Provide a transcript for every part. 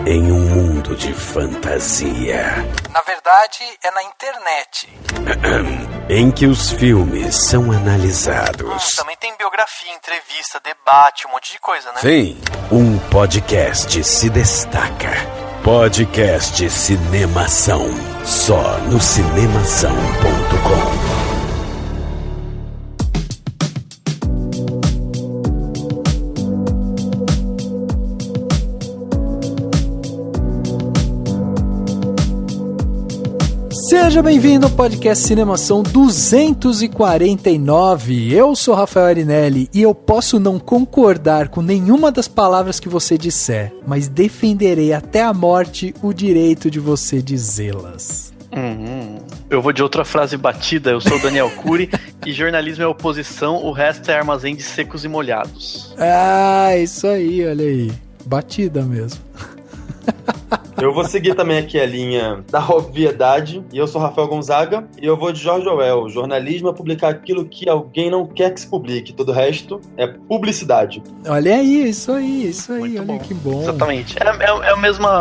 em um mundo de fantasia. Na verdade, é na internet. Em que os filmes são analisados. Também tem biografia, entrevista, debate, um monte de coisa, né? Sim, um podcast se destaca. Podcast Cinemação. Só no cinemação.com. Seja bem-vindo ao podcast Cinemação 249. Eu sou Rafael Arinelli e eu posso não concordar com nenhuma das palavras que você disser, mas defenderei até a morte o direito de você dizê-las. Eu vou de outra frase batida. Eu sou o Daniel Cury e jornalismo é oposição, o resto é armazém de secos e molhados. Ah, isso aí, olha aí. Batida mesmo. Eu vou seguir também aqui a linha da obviedade, e eu sou Rafael Gonzaga, e eu vou de George Orwell. Jornalismo é publicar aquilo que alguém não quer que se publique, todo o resto é publicidade. Olha aí, isso aí, Muito olha bom. que bom. Exatamente, é a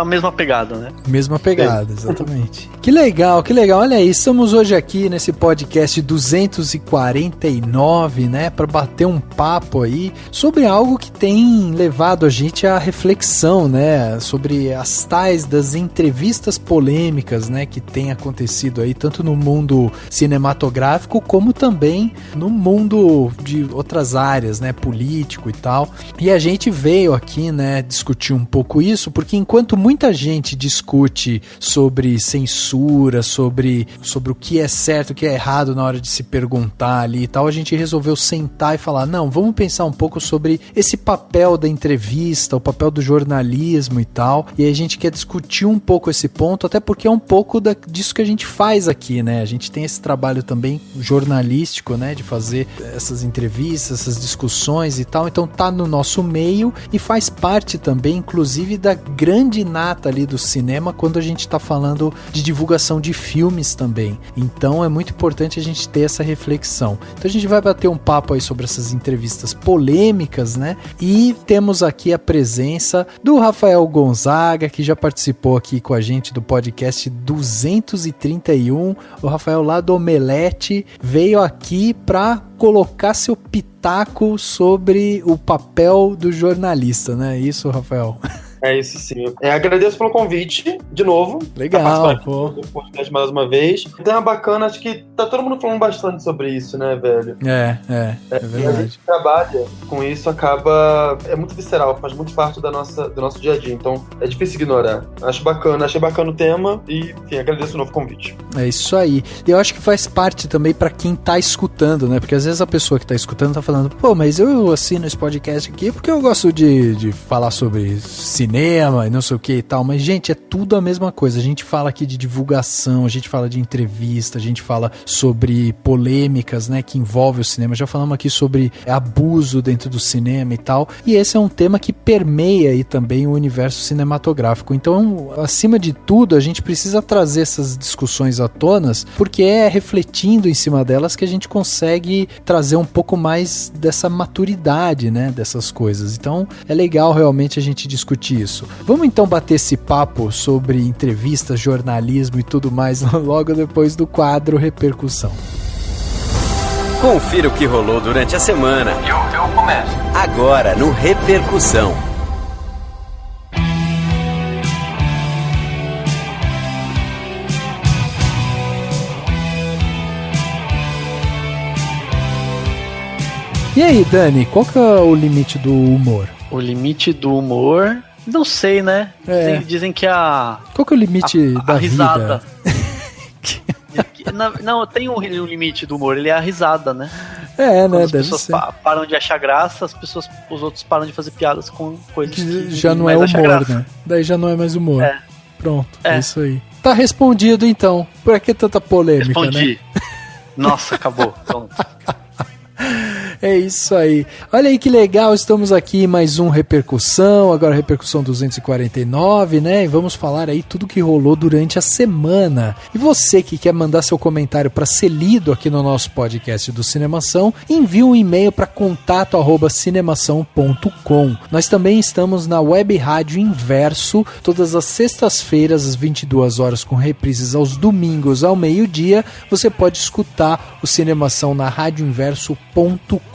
mesma pegada, né? Mesma pegada, exatamente. Que legal, olha aí, estamos hoje aqui nesse podcast 249, né, para bater um papo aí sobre algo que tem levado a gente à reflexão, né, sobre as tais das entrevistas polêmicas, né, que tem acontecido aí tanto no mundo cinematográfico como também no mundo de outras áreas, né, político e tal. E a gente veio aqui, né, discutir um pouco isso, porque enquanto muita gente discute sobre censura, sobre o que é certo, o que é errado na hora de se perguntar ali e tal, a gente resolveu sentar e falar, não, vamos pensar um pouco sobre esse papel da entrevista, o papel do jornalismo e tal, e aí a gente quer discutir um pouco esse ponto, até porque é um pouco disso que a gente faz aqui, né? A gente tem esse trabalho também jornalístico, né? De fazer essas entrevistas, essas discussões e tal, então tá no nosso meio e faz parte também, inclusive, da grande nata ali do cinema quando a gente tá falando de divulgação de filmes também. Então é muito importante a gente ter essa reflexão. Então a gente vai bater um papo aí sobre essas entrevistas polêmicas, né? E temos aqui a presença do Rafael Gonzaga, que já participou aqui com a gente do podcast 231. O Rafael lá do Omelete veio aqui para colocar seu pitaco sobre o papel do jornalista, né? Isso, Rafael? É isso sim. Agradeço pelo convite, de novo. Legal, pô. Do podcast mais uma vez. Então é bacana, acho que tá todo mundo falando bastante sobre isso, né, velho? É verdade. E a gente trabalha com isso, é muito visceral, faz muito parte do nosso dia a dia, então é difícil ignorar. Achei bacana o tema e, enfim, agradeço o novo convite. É isso aí. E eu acho que faz parte também pra quem tá escutando, né? Porque às vezes a pessoa que tá escutando tá falando, pô, mas eu assino esse podcast aqui porque eu gosto de falar sobre cinema e não sei o que e tal, mas gente, é tudo a mesma coisa. A gente fala aqui de divulgação, a gente fala de entrevista, a gente fala sobre polêmicas, né, que envolvem o cinema, já falamos aqui sobre abuso dentro do cinema e tal, e esse é um tema que permeia aí também o universo cinematográfico. Então, acima de tudo, a gente precisa trazer essas discussões à tona, porque é refletindo em cima delas que a gente consegue trazer um pouco mais dessa maturidade, né, dessas coisas. Então, é legal realmente a gente discutir isso. Vamos então bater esse papo sobre entrevistas, jornalismo e tudo mais logo depois do quadro Repercussão. Confira o que rolou durante a semana. Eu começo. Agora no Repercussão. E aí, Dani, qual que é o limite do humor? O limite do humor, não sei, né? Dizem que Qual que é o limite da risada. vida? Não, tem um limite do humor, ele é a risada, né? Né? Quando as Deve pessoas ser. param de achar graça, os outros param de fazer piadas com coisas Que que já não é humor, né? Daí já não é mais humor. Pronto, é isso aí. Tá respondido então. Por que tanta polêmica, Respondi. né? Nossa, acabou. Pronto. É isso aí. Olha aí que legal, estamos aqui em mais um Repercussão, agora Repercussão 249, né? E vamos falar aí tudo que rolou durante a semana. E você que quer mandar seu comentário para ser lido aqui no nosso podcast do Cinemação, envie um e-mail para contato@cinemação.com. Nós também estamos na Web Rádio Inverso, todas as sextas-feiras às 22 horas, com reprises aos domingos ao meio-dia. Você pode escutar o Cinemação na radioinverso.com.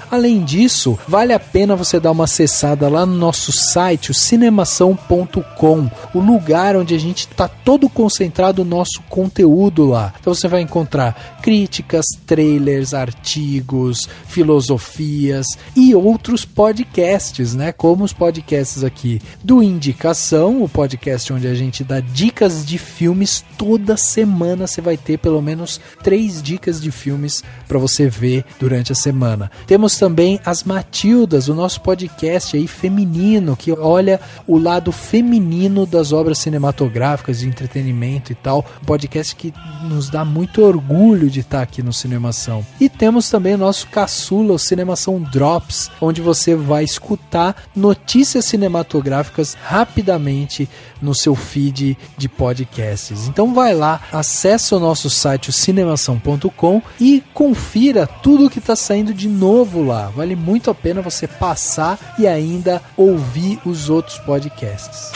Além disso, vale a pena você dar uma acessada lá no nosso site, o cinemação.com, o lugar onde a gente está todo concentrado o nosso conteúdo lá. Então você vai encontrar críticas, trailers, artigos, filosofias e outros podcasts, né? Como os podcasts aqui do Indicação, o podcast onde a gente dá dicas de filmes. Toda semana você vai ter pelo menos 3 dicas de filmes para você ver durante a semana. Temos também as Matildas, o nosso podcast aí feminino, que olha o lado feminino das obras cinematográficas, de entretenimento e tal. Um podcast que nos dá muito orgulho de estar aqui no Cinemação. E temos também o nosso caçula, o Cinemação Drops, onde você vai escutar notícias cinematográficas rapidamente no seu feed de podcasts. Então vai lá, acessa o nosso site, o cinemação.com, e confira tudo que está saindo de novo lá. Vale muito a pena você passar e ainda ouvir os outros podcasts.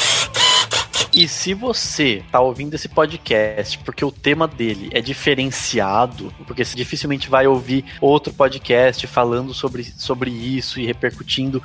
E se você tá ouvindo esse podcast porque o tema dele é diferenciado, porque você dificilmente vai ouvir outro podcast falando sobre isso e repercutindo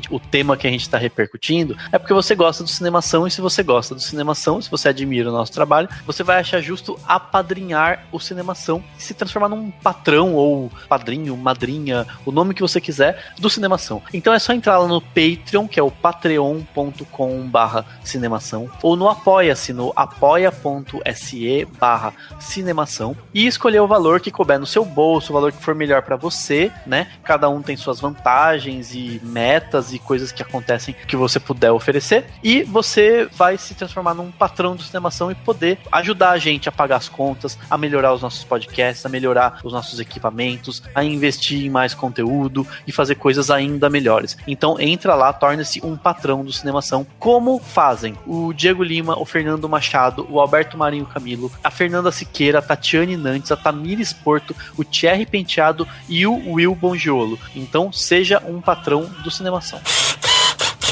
o tema que a gente tá repercutindo, é porque você gosta do Cinemação. E se você gosta do Cinemação, se você admira o nosso trabalho, você vai achar justo apadrinhar o Cinemação e se transformar num patrão ou padrinho, madrinha, o nome que você quiser do Cinemação. Então é só entrar lá no Patreon, que é o patreon.com/cinemação, ou no Apoia-se, no apoia.se/cinemação, e escolher o valor que couber no seu bolso, o valor que for melhor para você, né? Cada um tem suas vantagens e metas e coisas que acontecem que você puder oferecer, e você vai se transformar num patrão do Cinemação e poder ajudar a gente a pagar as contas, a melhorar os nossos podcasts, a melhorar os nossos equipamentos, a investir em mais conteúdo e fazer coisas ainda melhores. Então entra lá, torne-se um patrão do Cinemação. Como fazem o Diego Lima, o Fernando Machado, o Alberto Marinho Camilo, a Fernanda Siqueira, a Tatiane Nantes, a Tamires Porto, o Thierry Penteado e o Will Bongiolo. Então seja um patrão do Cinemação.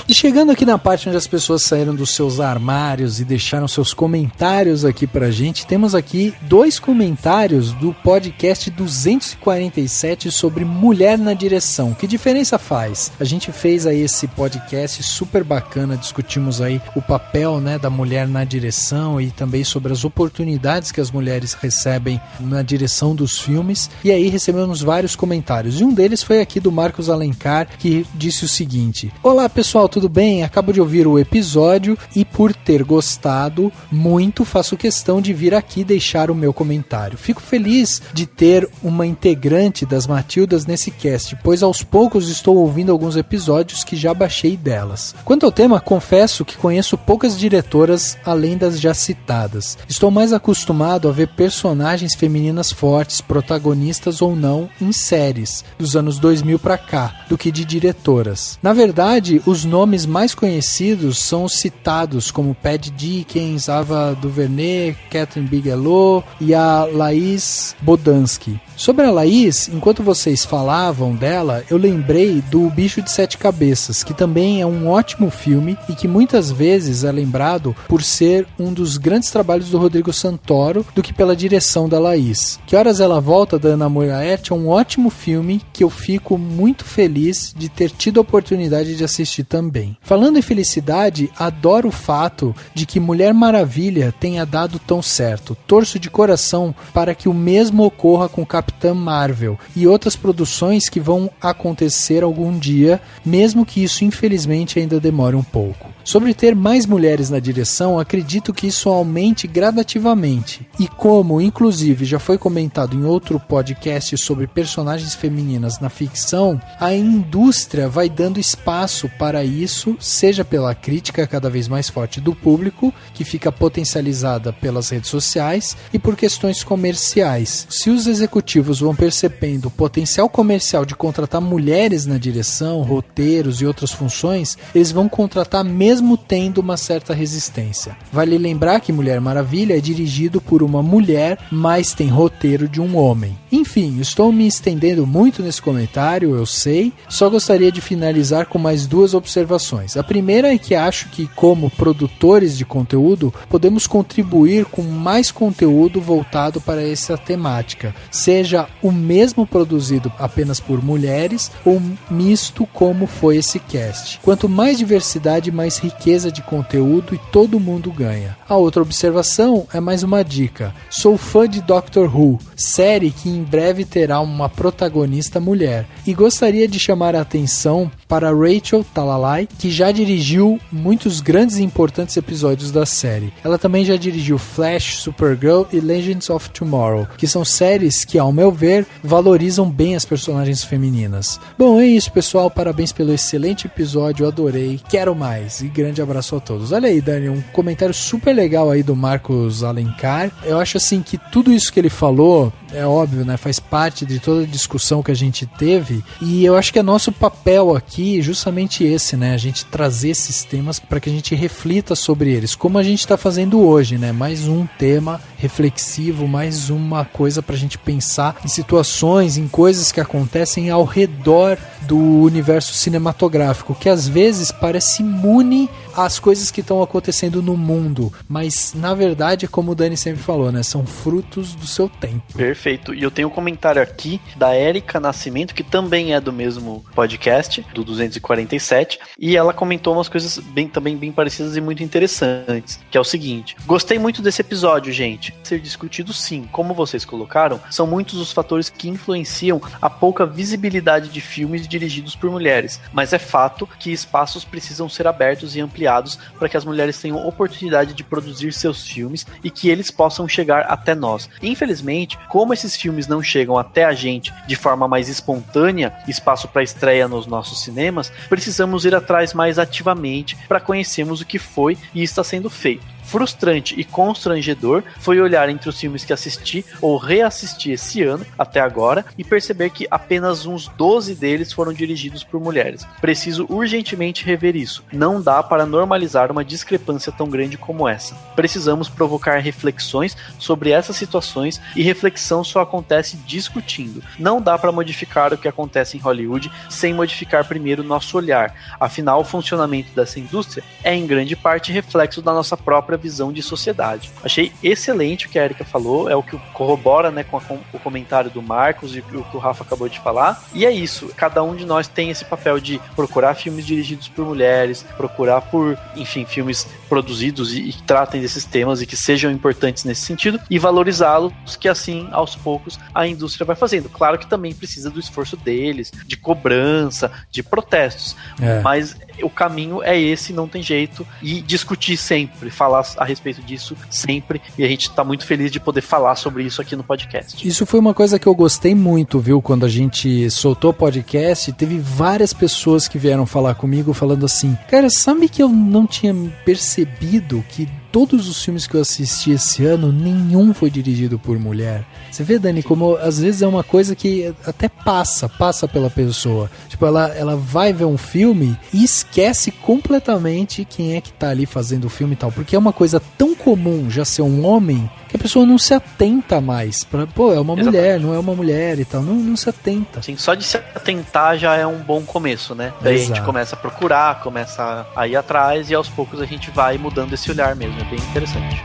E chegando aqui na parte onde as pessoas saíram dos seus armários e deixaram seus comentários aqui pra gente, temos aqui 2 comentários do podcast 247 sobre mulher na direção. Que diferença faz? A gente fez aí esse podcast super bacana, discutimos aí o papel, né, da mulher na direção e também sobre as oportunidades que as mulheres recebem na direção dos filmes, e aí recebemos vários comentários, e um deles foi aqui do Marcos Alencar, que disse o seguinte: olá pessoal, tudo bem? Acabo de ouvir o episódio e por ter gostado muito, faço questão de vir aqui deixar o meu comentário. Fico feliz de ter uma integrante das Matildas nesse cast, pois aos poucos estou ouvindo alguns episódios que já baixei delas. Quanto ao tema, confesso que conheço poucas diretoras além das já citadas. Estou mais acostumado a ver personagens femininas fortes, protagonistas ou não, em séries dos anos 2000 pra cá, do que de diretoras. Na verdade, os nomes mais conhecidos são os citados, como Patty Dickens, Ava DuVernay, Catherine Bigelow e a Laís Bodansky. Sobre a Laís, enquanto vocês falavam dela, eu lembrei do Bicho de 7 Cabeças, que também é um ótimo filme e que muitas vezes é lembrado por ser um dos grandes trabalhos do Rodrigo Santoro do que pela direção da Laís. Que Horas Ela Volta, da Ana Moraerte, é um ótimo filme que eu fico muito feliz de ter tido a oportunidade de assistir também. Falando em felicidade, adoro o fato de que Mulher Maravilha tenha dado tão certo. Torço de coração para que o mesmo ocorra com Capitã Marvel e outras produções que vão acontecer algum dia, mesmo que isso infelizmente ainda demore um pouco. Sobre ter mais mulheres na direção, acredito que isso aumente gradativamente. E como, inclusive, já foi comentado em outro podcast sobre personagens femininas na ficção, a indústria vai dando espaço para isso, seja pela crítica cada vez mais forte do público, que fica potencializada pelas redes sociais, e por questões comerciais. Se os executivos vão percebendo o potencial comercial de contratar mulheres na direção, roteiros e outras funções, eles vão contratar mesmo tendo uma certa resistência. Vale lembrar que Mulher Maravilha é dirigido por uma mulher, mas tem roteiro de um homem. Enfim, estou me estendendo muito nesse comentário, eu sei, só gostaria de finalizar com mais 2 observações. A primeira é que acho que, como produtores de conteúdo, podemos contribuir com mais conteúdo voltado para essa temática, seja o mesmo produzido apenas por mulheres ou misto como foi esse cast. Quanto mais diversidade, mais riqueza de conteúdo e todo mundo ganha. A outra observação é mais uma dica. Sou fã de Doctor Who, série que em breve terá uma protagonista mulher, e gostaria de chamar a atenção para Rachel Talalay, que já dirigiu muitos grandes e importantes episódios da série. Ela também já dirigiu Flash, Supergirl e Legends of Tomorrow, que são séries que, ao meu ver, valorizam bem as personagens femininas. Bom, é isso, pessoal. Parabéns pelo excelente episódio, adorei, quero mais, e grande abraço a todos. Olha aí, Dani, um comentário super legal aí do Marcos Alencar. Eu acho assim que tudo isso que ele falou, é óbvio, né, faz parte de toda a discussão que a gente teve, e eu acho que é nosso papel aqui justamente esse, né, a gente trazer esses temas para que a gente reflita sobre eles, como a gente está fazendo hoje, né, mais um tema reflexivo, mais uma coisa para a gente pensar em situações, em coisas que acontecem ao redor do universo cinematográfico, que às vezes parece imune às coisas que estão acontecendo no mundo, mas na verdade, como o Dani sempre falou, né, são frutos do seu tempo. Perfeito, e eu tenho um comentário aqui da Érica Nascimento, que também é do mesmo podcast, do 247, e ela comentou umas coisas também bem parecidas e muito interessantes, que é o seguinte: gostei muito desse episódio, gente. Ser discutido sim, como vocês colocaram, são muitos os fatores que influenciam a pouca visibilidade de filmes dirigidos por mulheres, mas é fato que espaços precisam ser abertos e ampliados para que as mulheres tenham oportunidade de produzir seus filmes e que eles possam chegar até nós. Infelizmente, como esses filmes não chegam até a gente de forma mais espontânea, espaço para estreia nos nossos cinemas, precisamos ir atrás mais ativamente para conhecermos o que foi e está sendo feito. Frustrante e constrangedor foi olhar entre os filmes que assisti ou reassisti esse ano, até agora, e perceber que apenas uns 12 deles foram dirigidos por mulheres. Preciso urgentemente rever isso. Não dá para normalizar uma discrepância tão grande como essa. Precisamos provocar reflexões sobre essas situações, e reflexão só acontece discutindo. Não dá para modificar o que acontece em Hollywood sem modificar primeiro nosso olhar. Afinal, o funcionamento dessa indústria é em grande parte reflexo da nossa própria visão de sociedade. Achei excelente o que a Erika falou, é o que corrobora, né, com o comentário do Marcos e o que o Rafa acabou de falar, e é isso, cada um de nós tem esse papel de procurar filmes dirigidos por mulheres, procurar por, enfim, filmes produzidos e que tratem desses temas e que sejam importantes nesse sentido, e valorizá-los, que assim, aos poucos, a indústria vai fazendo. Claro que também precisa do esforço deles, de cobrança, de protestos, mas o caminho é esse, não tem jeito, e discutir sempre, falar a respeito disso sempre, e a gente tá muito feliz de poder falar sobre isso aqui no podcast. Isso foi uma coisa que eu gostei muito, viu, quando a gente soltou o podcast, teve várias pessoas que vieram falar comigo falando assim, cara, sabe que eu não tinha percebido que todos os filmes que eu assisti esse ano, nenhum foi dirigido por mulher. Você vê, Dani, como às vezes é uma coisa que até passa pela pessoa. Tipo, ela vai ver um filme e esquece completamente quem é que tá ali fazendo o filme e tal. Porque é uma coisa tão comum já ser um homem que a pessoa não se atenta mais. Pô, é uma mulher, não é uma mulher e tal. Não se atenta. Sim, só de se atentar já é um bom começo, né? Daí a gente começa a procurar, começa a ir atrás e aos poucos a gente vai mudando esse olhar mesmo. É bem interessante.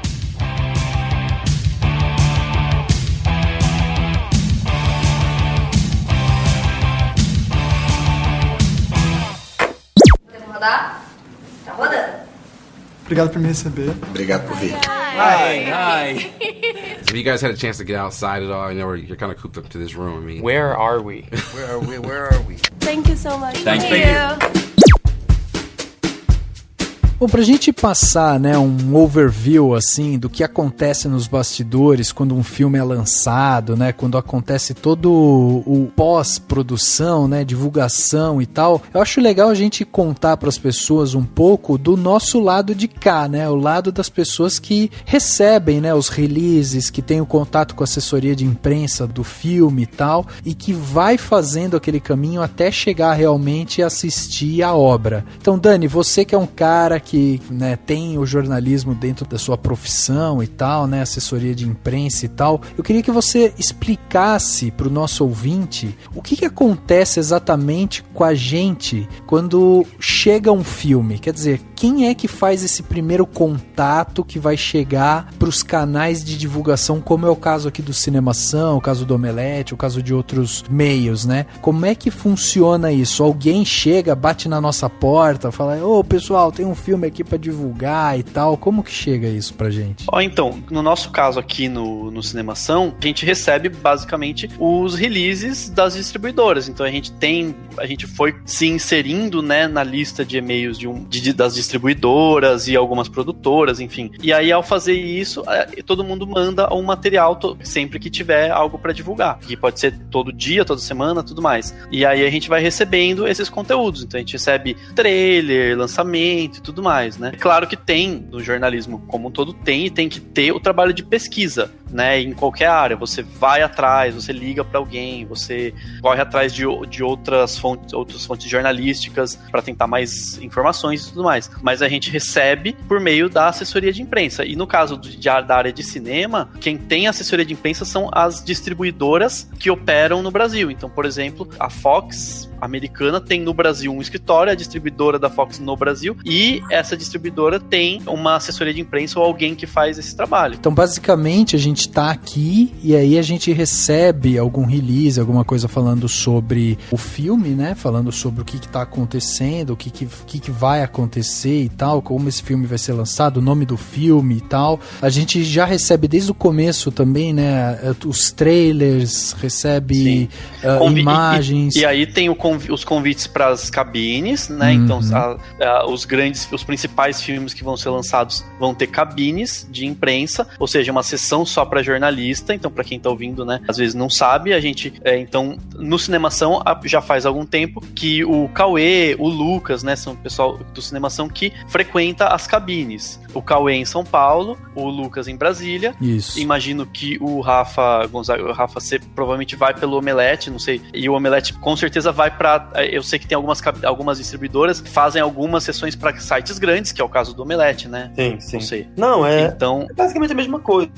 Podemos rodar? Tá rodando. Obrigado por me receber. Obrigado por vir. Hi. Have you guys had a chance to get outside at all? I know you're kind of cooped up to this room. I mean, Where are we? Thank you so much. Thank you. Bom, pra gente passar, né, um overview, assim, do que acontece nos bastidores quando um filme é lançado, né, quando acontece todo o pós-produção, né, divulgação e tal, eu acho legal a gente contar pras pessoas um pouco do nosso lado de cá, né, o lado das pessoas que recebem, né, os releases, que tem o contato com a assessoria de imprensa do filme e tal, e que vai fazendo aquele caminho até chegar realmente a assistir a obra. Então, Dani, você que é um cara que, né, tem o jornalismo dentro da sua profissão e tal, né, assessoria de imprensa e tal, eu queria que você explicasse para o nosso ouvinte o que acontece exatamente com a gente quando chega um filme. Quer dizer, quem é que faz esse primeiro contato que vai chegar para os canais de divulgação, como é o caso aqui do Cinemação, o caso do Omelete, o caso de outros meios, né? Como é que funciona isso? Alguém chega, bate na nossa porta, fala, ô pessoal, tem um filme aqui para divulgar e tal. Como que chega isso pra gente? Então, no nosso caso aqui no Cinemação, a gente recebe basicamente os releases das distribuidoras. Então a gente foi se inserindo, né, na lista de e-mails das distribuidoras e algumas produtoras, enfim. E aí, ao fazer isso, todo mundo manda um material sempre que tiver algo para divulgar. Que pode ser todo dia, toda semana, tudo mais. E aí a gente vai recebendo esses conteúdos. Então a gente recebe trailer, lançamento e tudo mais, né? Claro que tem, no jornalismo como um todo tem que ter o trabalho de pesquisa, né? Em qualquer área. Você vai atrás, você liga para alguém, você corre atrás de outras fontes jornalísticas para tentar mais informações e tudo mais. Mas a gente recebe por meio da assessoria de imprensa. E no caso da área de cinema, quem tem assessoria de imprensa são as distribuidoras que operam no Brasil. Então, por exemplo, a Fox americana tem no Brasil um escritório, a distribuidora da Fox no Brasil, e essa distribuidora tem uma assessoria de imprensa ou alguém que faz esse trabalho. Então, basicamente, a gente tá aqui e aí a gente recebe algum release, alguma coisa falando sobre o filme, né? Falando sobre o que tá acontecendo, o que vai acontecer e tal, como esse filme vai ser lançado, o nome do filme e tal. A gente já recebe desde o começo também, né? Os trailers, recebe imagens. E aí tem os convites para as cabines, né? Então, os principais filmes que vão ser lançados vão ter cabines de imprensa, ou seja, uma sessão só para jornalista. Então, para quem tá ouvindo, né, às vezes não sabe, a gente, então, no Cinemação já faz algum tempo que o Cauê, o Lucas, né, são o pessoal do Cinemação que frequenta as cabines. O Cauê em São Paulo, o Lucas em Brasília. Isso. Imagino que o Rafa Gonzaga, você provavelmente vai pelo Omelete, não sei, e o Omelete com certeza vai eu sei que tem algumas distribuidoras que fazem algumas sessões para sites grandes, que é o caso do Omelete, né? Sim. Não sei. Não, então, é basicamente a mesma coisa.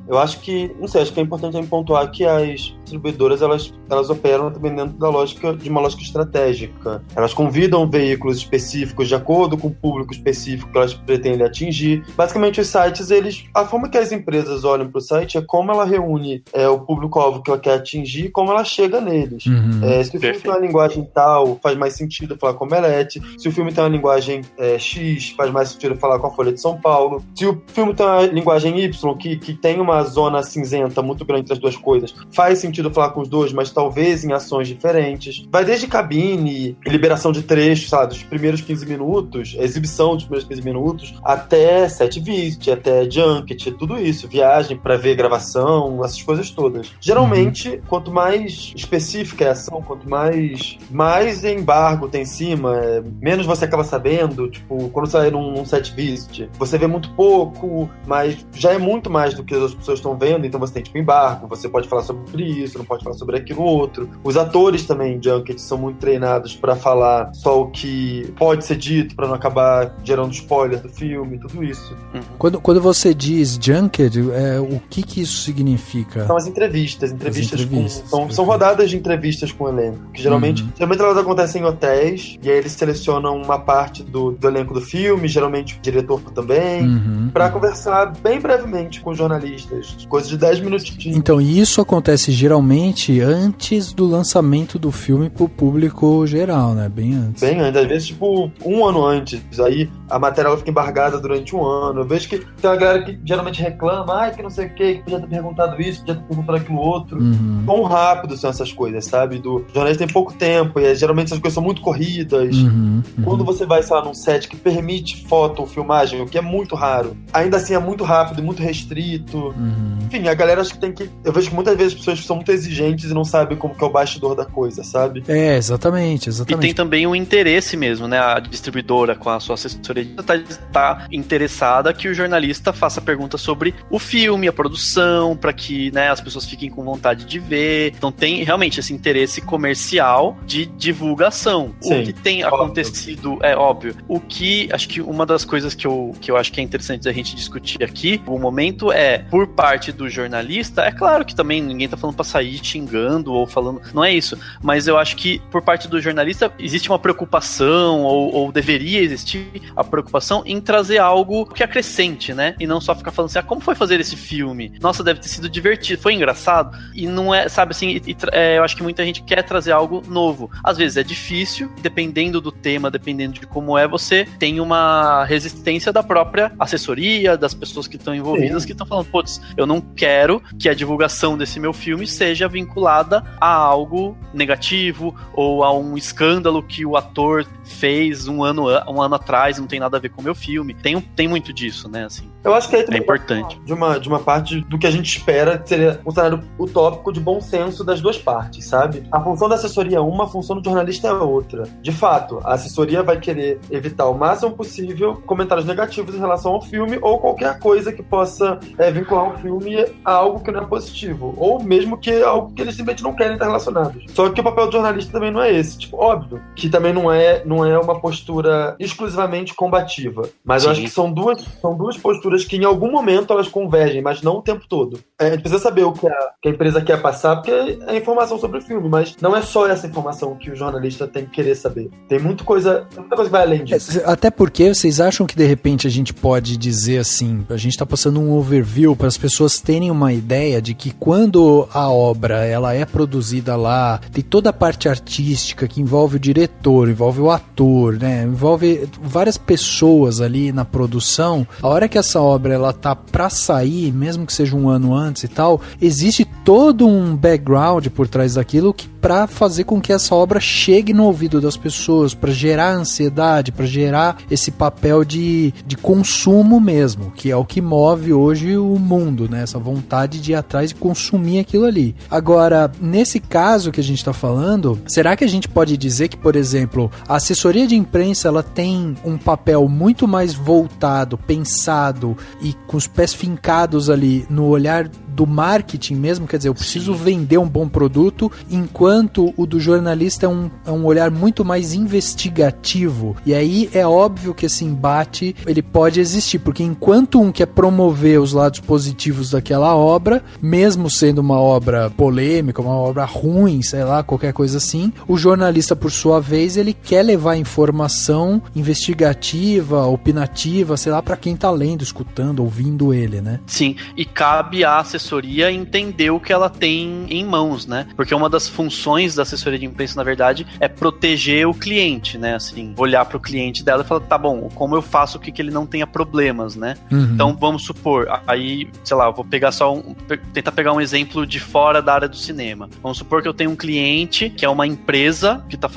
Eu acho que, não sei, acho que é importante pontuar que as distribuidoras, elas operam também dentro de uma lógica estratégica. Elas convidam veículos específicos de acordo com o público específico que elas pretendem atingir. Basicamente, os sites, a forma que as empresas olham para o site é como ela reúne o público-alvo que ela quer atingir e como ela chega neles. Se o filme tem uma linguagem tal, faz mais sentido falar com o Omelete. Se o filme tem uma linguagem X, faz mais sentido falar com a Folha de São Paulo. Se o filme tem uma linguagem Y, que tem uma zona cinzenta muito grande entre as duas coisas, faz sentido falar com os dois, mas talvez em ações diferentes. Vai desde cabine, liberação de trechos, sabe, dos primeiros 15 minutos, exibição dos primeiros 15 minutos, até set visit, até junket, tudo isso, viagem pra ver gravação, essas coisas todas. Geralmente, quanto mais específica é a ação, quanto mais embargo tem em cima, menos você acaba sabendo, tipo, quando você vai num set visit, você vê muito pouco, mas já é muito mais do que as pessoas estão vendo, então você tem, tipo, embargo, você pode falar sobre isso, não pode falar sobre aquilo outro. Os atores também em junket são muito treinados pra falar só o que pode ser dito, pra não acabar gerando spoiler do filme, tudo isso. Quando você diz junket, o que isso significa? São as entrevistas são rodadas de entrevistas com o elenco, que geralmente elas acontecem em hotéis, e aí eles selecionam uma parte do elenco do filme, geralmente o diretor também, pra conversar bem brevemente com os jornalistas, coisa de 10 minutinhos. Então, isso acontece geralmente antes do lançamento do filme pro público geral, né? Bem antes. Às vezes, tipo, um ano antes. Aí a matéria ela fica embargada durante um ano. Eu vejo que tem uma galera que geralmente reclama, que não sei o que podia ter perguntado isso, podia ter perguntado aquilo outro. Quão rápido são essas coisas, sabe? Do jornalista tem pouco tempo, e geralmente essas coisas são muito corridas. Quando você vai, sei lá, num set que permite foto ou filmagem, o que é muito raro, ainda assim é muito rápido, muito restrito. Enfim, a galera acho que tem que... Eu vejo que muitas vezes as pessoas são muito exigentes e não sabem como que é o bastidor da coisa, sabe? Exatamente. E tem também um interesse mesmo, né? A distribuidora com a sua assessoria tá interessada que o jornalista faça perguntas sobre o filme, a produção, para que, né, as pessoas fiquem com vontade de ver. Então tem realmente esse interesse comercial de divulgação. Sim, o que tem acontecido é óbvio. O que, acho que uma das coisas que eu acho que é interessante a gente discutir aqui, no momento, é, por parte do jornalista, é claro que também ninguém tá falando pra sair xingando ou falando, não é isso, mas eu acho que por parte do jornalista existe uma preocupação, ou deveria existir a preocupação em trazer algo que acrescente, né? E não só ficar falando assim, como foi fazer esse filme? Nossa, deve ter sido divertido, foi engraçado? E não é, sabe assim, eu acho que muita gente quer trazer algo novo. Às vezes é difícil, dependendo do tema, dependendo de como você tem uma resistência da própria assessoria, das pessoas que estão envolvidas, que estão falando, putz, eu não quero que a divulgação desse meu filme seja vinculada a algo negativo ou a um escândalo que o ator fez um ano atrás, não tem nada a ver com o meu filme. Tem muito disso, né, assim. Eu acho que aí é importante. De uma parte do que a gente espera que seria um cenário utópico de bom senso das duas partes, sabe? A função da assessoria é uma, a função do jornalista é outra. De fato, a assessoria vai querer evitar o máximo possível comentários negativos em relação ao filme ou qualquer coisa que possa vincular o filme a algo que não é positivo. Ou mesmo que algo que eles simplesmente não querem estar relacionados. Só que o papel do jornalista também não é esse. Tipo, óbvio, que também não é uma postura exclusivamente combativa. Mas eu acho que são duas posturas que em algum momento elas convergem, mas não o tempo todo. A gente precisa saber o que a empresa quer passar, porque é informação sobre o filme, mas não é só essa informação que o jornalista tem que querer saber. Tem muita coisa que vai além disso. Até porque vocês acham que de repente a gente pode dizer assim, a gente tá passando um overview para as pessoas terem uma ideia de que quando a obra ela é produzida lá, tem toda a parte artística que envolve o diretor, envolve o ator, né? Envolve várias pessoas ali na produção. A hora que essa obra ela tá pra sair, mesmo que seja um ano antes e tal, existe todo um background por trás daquilo que para fazer com que essa obra chegue no ouvido das pessoas, para gerar ansiedade, para gerar esse papel de consumo mesmo, que é o que move hoje o mundo, né? Essa vontade de ir atrás e consumir aquilo ali. Agora, nesse caso que a gente tá falando, será que a gente pode dizer que, por exemplo, a assessoria de imprensa ela tem um papel muito mais voltado, pensado e com os pés fincados ali no olhar do marketing mesmo, quer dizer, eu preciso vender um bom produto, enquanto o do jornalista é um olhar muito mais investigativo. E aí é óbvio que esse embate ele pode existir, porque enquanto um quer promover os lados positivos daquela obra, mesmo sendo uma obra polêmica, uma obra ruim, sei lá, qualquer coisa assim, o jornalista, por sua vez, ele quer levar informação investigativa, opinativa, sei lá, para quem tá lendo, escutando, ouvindo ele, né? Sim, e cabe à assessoria entender o que ela tem em mãos, né? Porque uma das funções da assessoria de imprensa, na verdade, é proteger o cliente, né? Assim, olhar pro cliente dela e falar, tá bom, como eu faço que ele não tenha problemas, né? Então, vamos supor, aí, sei lá, eu vou pegar tentar pegar um exemplo de fora da área do cinema. Vamos supor que eu tenho um cliente que é uma empresa que tá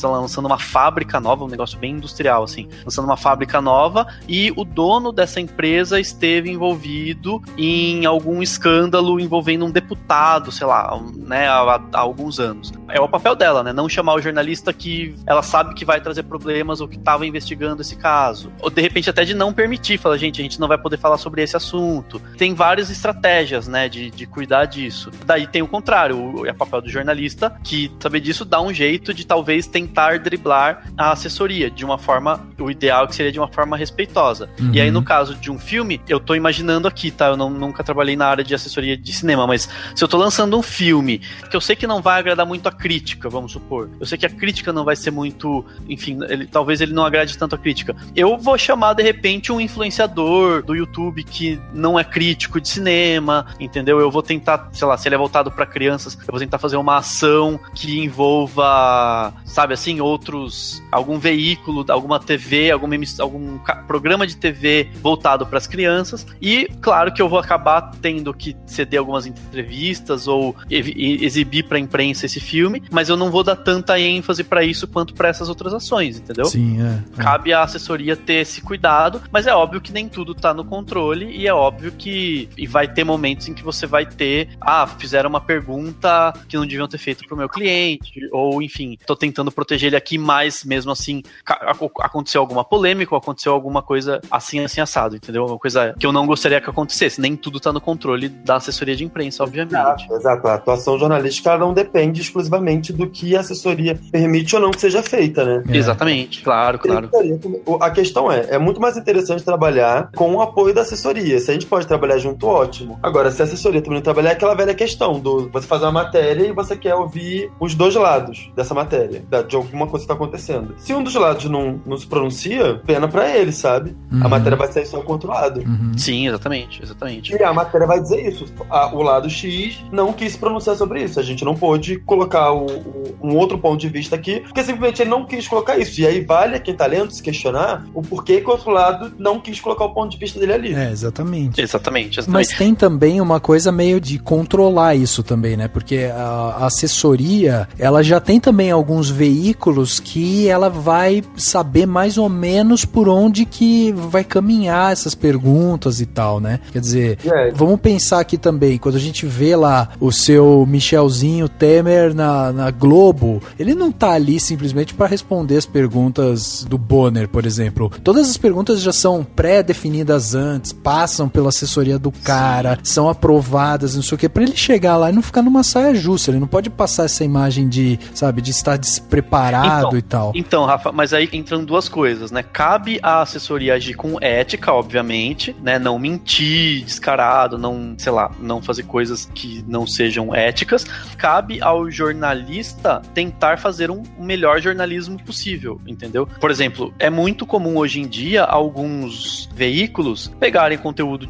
lançando uma fábrica nova, um negócio bem industrial, assim, lançando uma fábrica nova, e o dono dessa empresa esteve envolvido em algum escândalo envolvendo um deputado, sei lá, né, há alguns anos. É o papel dela, né, não chamar o jornalista que ela sabe que vai trazer problemas ou que estava investigando esse caso. Ou de repente até de não permitir, falar, gente, a gente não vai poder falar sobre esse assunto. Tem várias estratégias, né, de cuidar disso. Daí tem o contrário, é o papel do jornalista que, saber disso, dá um jeito de talvez tentar driblar a assessoria de uma forma, o ideal que seria de uma forma respeitosa. E aí no caso de um filme, eu tô imaginando aqui, tá, eu nunca trabalhei na área de assessoria de cinema, mas se eu tô lançando um filme que eu sei que não vai agradar muito a crítica, vamos supor, eu sei que a crítica não vai ser muito, enfim, talvez ele não agrade tanto a crítica, eu vou chamar de repente um influenciador do YouTube que não é crítico de cinema, entendeu? Eu vou tentar, sei lá, se ele é voltado pra crianças, eu vou tentar fazer uma ação que envolva, sabe assim, algum veículo, alguma TV, algum programa de TV voltado para as crianças, e claro que eu vou acabar tendo que ceder algumas entrevistas ou exibir para a imprensa esse filme, mas eu não vou dar tanta ênfase para isso quanto para essas outras ações, entendeu? Sim, Cabe à assessoria ter esse cuidado, mas é óbvio que nem tudo tá no controle, e é óbvio que vai ter momentos em que você vai ter, fizeram uma pergunta que não deviam ter feito pro meu cliente, ou enfim, tô tentando proteger ele aqui, mas mesmo assim aconteceu alguma polêmica, ou aconteceu alguma coisa assim assado, entendeu? Uma coisa que eu não gostaria que acontecesse. Nem tudo tá no controle da assessoria de imprensa, obviamente. Exato. A atuação jornalística ela não depende exclusivamente do que a assessoria permite ou não que seja feita, né? Exatamente, claro. A questão é muito mais interessante trabalhar com o apoio da assessoria. Se a gente pode trabalhar junto, ótimo. Agora, se a assessoria também não trabalhar, é aquela velha questão do você fazer uma matéria e você quer ouvir os dois lados dessa matéria, de alguma coisa que tá acontecendo. Se um dos lados não se pronuncia, pena pra ele, sabe? A matéria vai sair só contra o lado. Sim, exatamente. E a matéria vai dizer isso. O lado X não quis se pronunciar sobre isso. A gente não pôde colocar um outro ponto de vista aqui, porque simplesmente ele não quis colocar isso. E aí vale a quem tá lendo se questionar o porquê que o outro lado não quis colocar o ponto de vista dele ali. Exatamente. Exatamente. Mas tem também uma coisa meio de controlar isso também, né? Porque a assessoria, ela já tem também alguns veículos que ela vai saber mais ou menos por onde que vai caminhar essas perguntas e tal, né? Quer dizer, vamos pensar aqui também, quando a gente vê lá o seu Michelzinho Temer na Globo, ele não tá ali simplesmente para responder as perguntas do Bonner, por exemplo. Todas as perguntas já são pré-definidas antes, passam pela assessoria do cara, são aprovadas, não sei o que, pra ele chegar lá e não ficar numa saia justa. Ele não pode passar essa imagem de estar despreparado e tal. Então, Rafa, mas aí entram duas coisas, né? Cabe à assessoria agir com ética, obviamente, né? Não mentir descarado, não fazer coisas que não sejam éticas. Cabe ao jornalista tentar fazer um melhor jornalismo possível, entendeu? Por exemplo, é muito comum hoje em dia alguns veículos pegarem conteúdo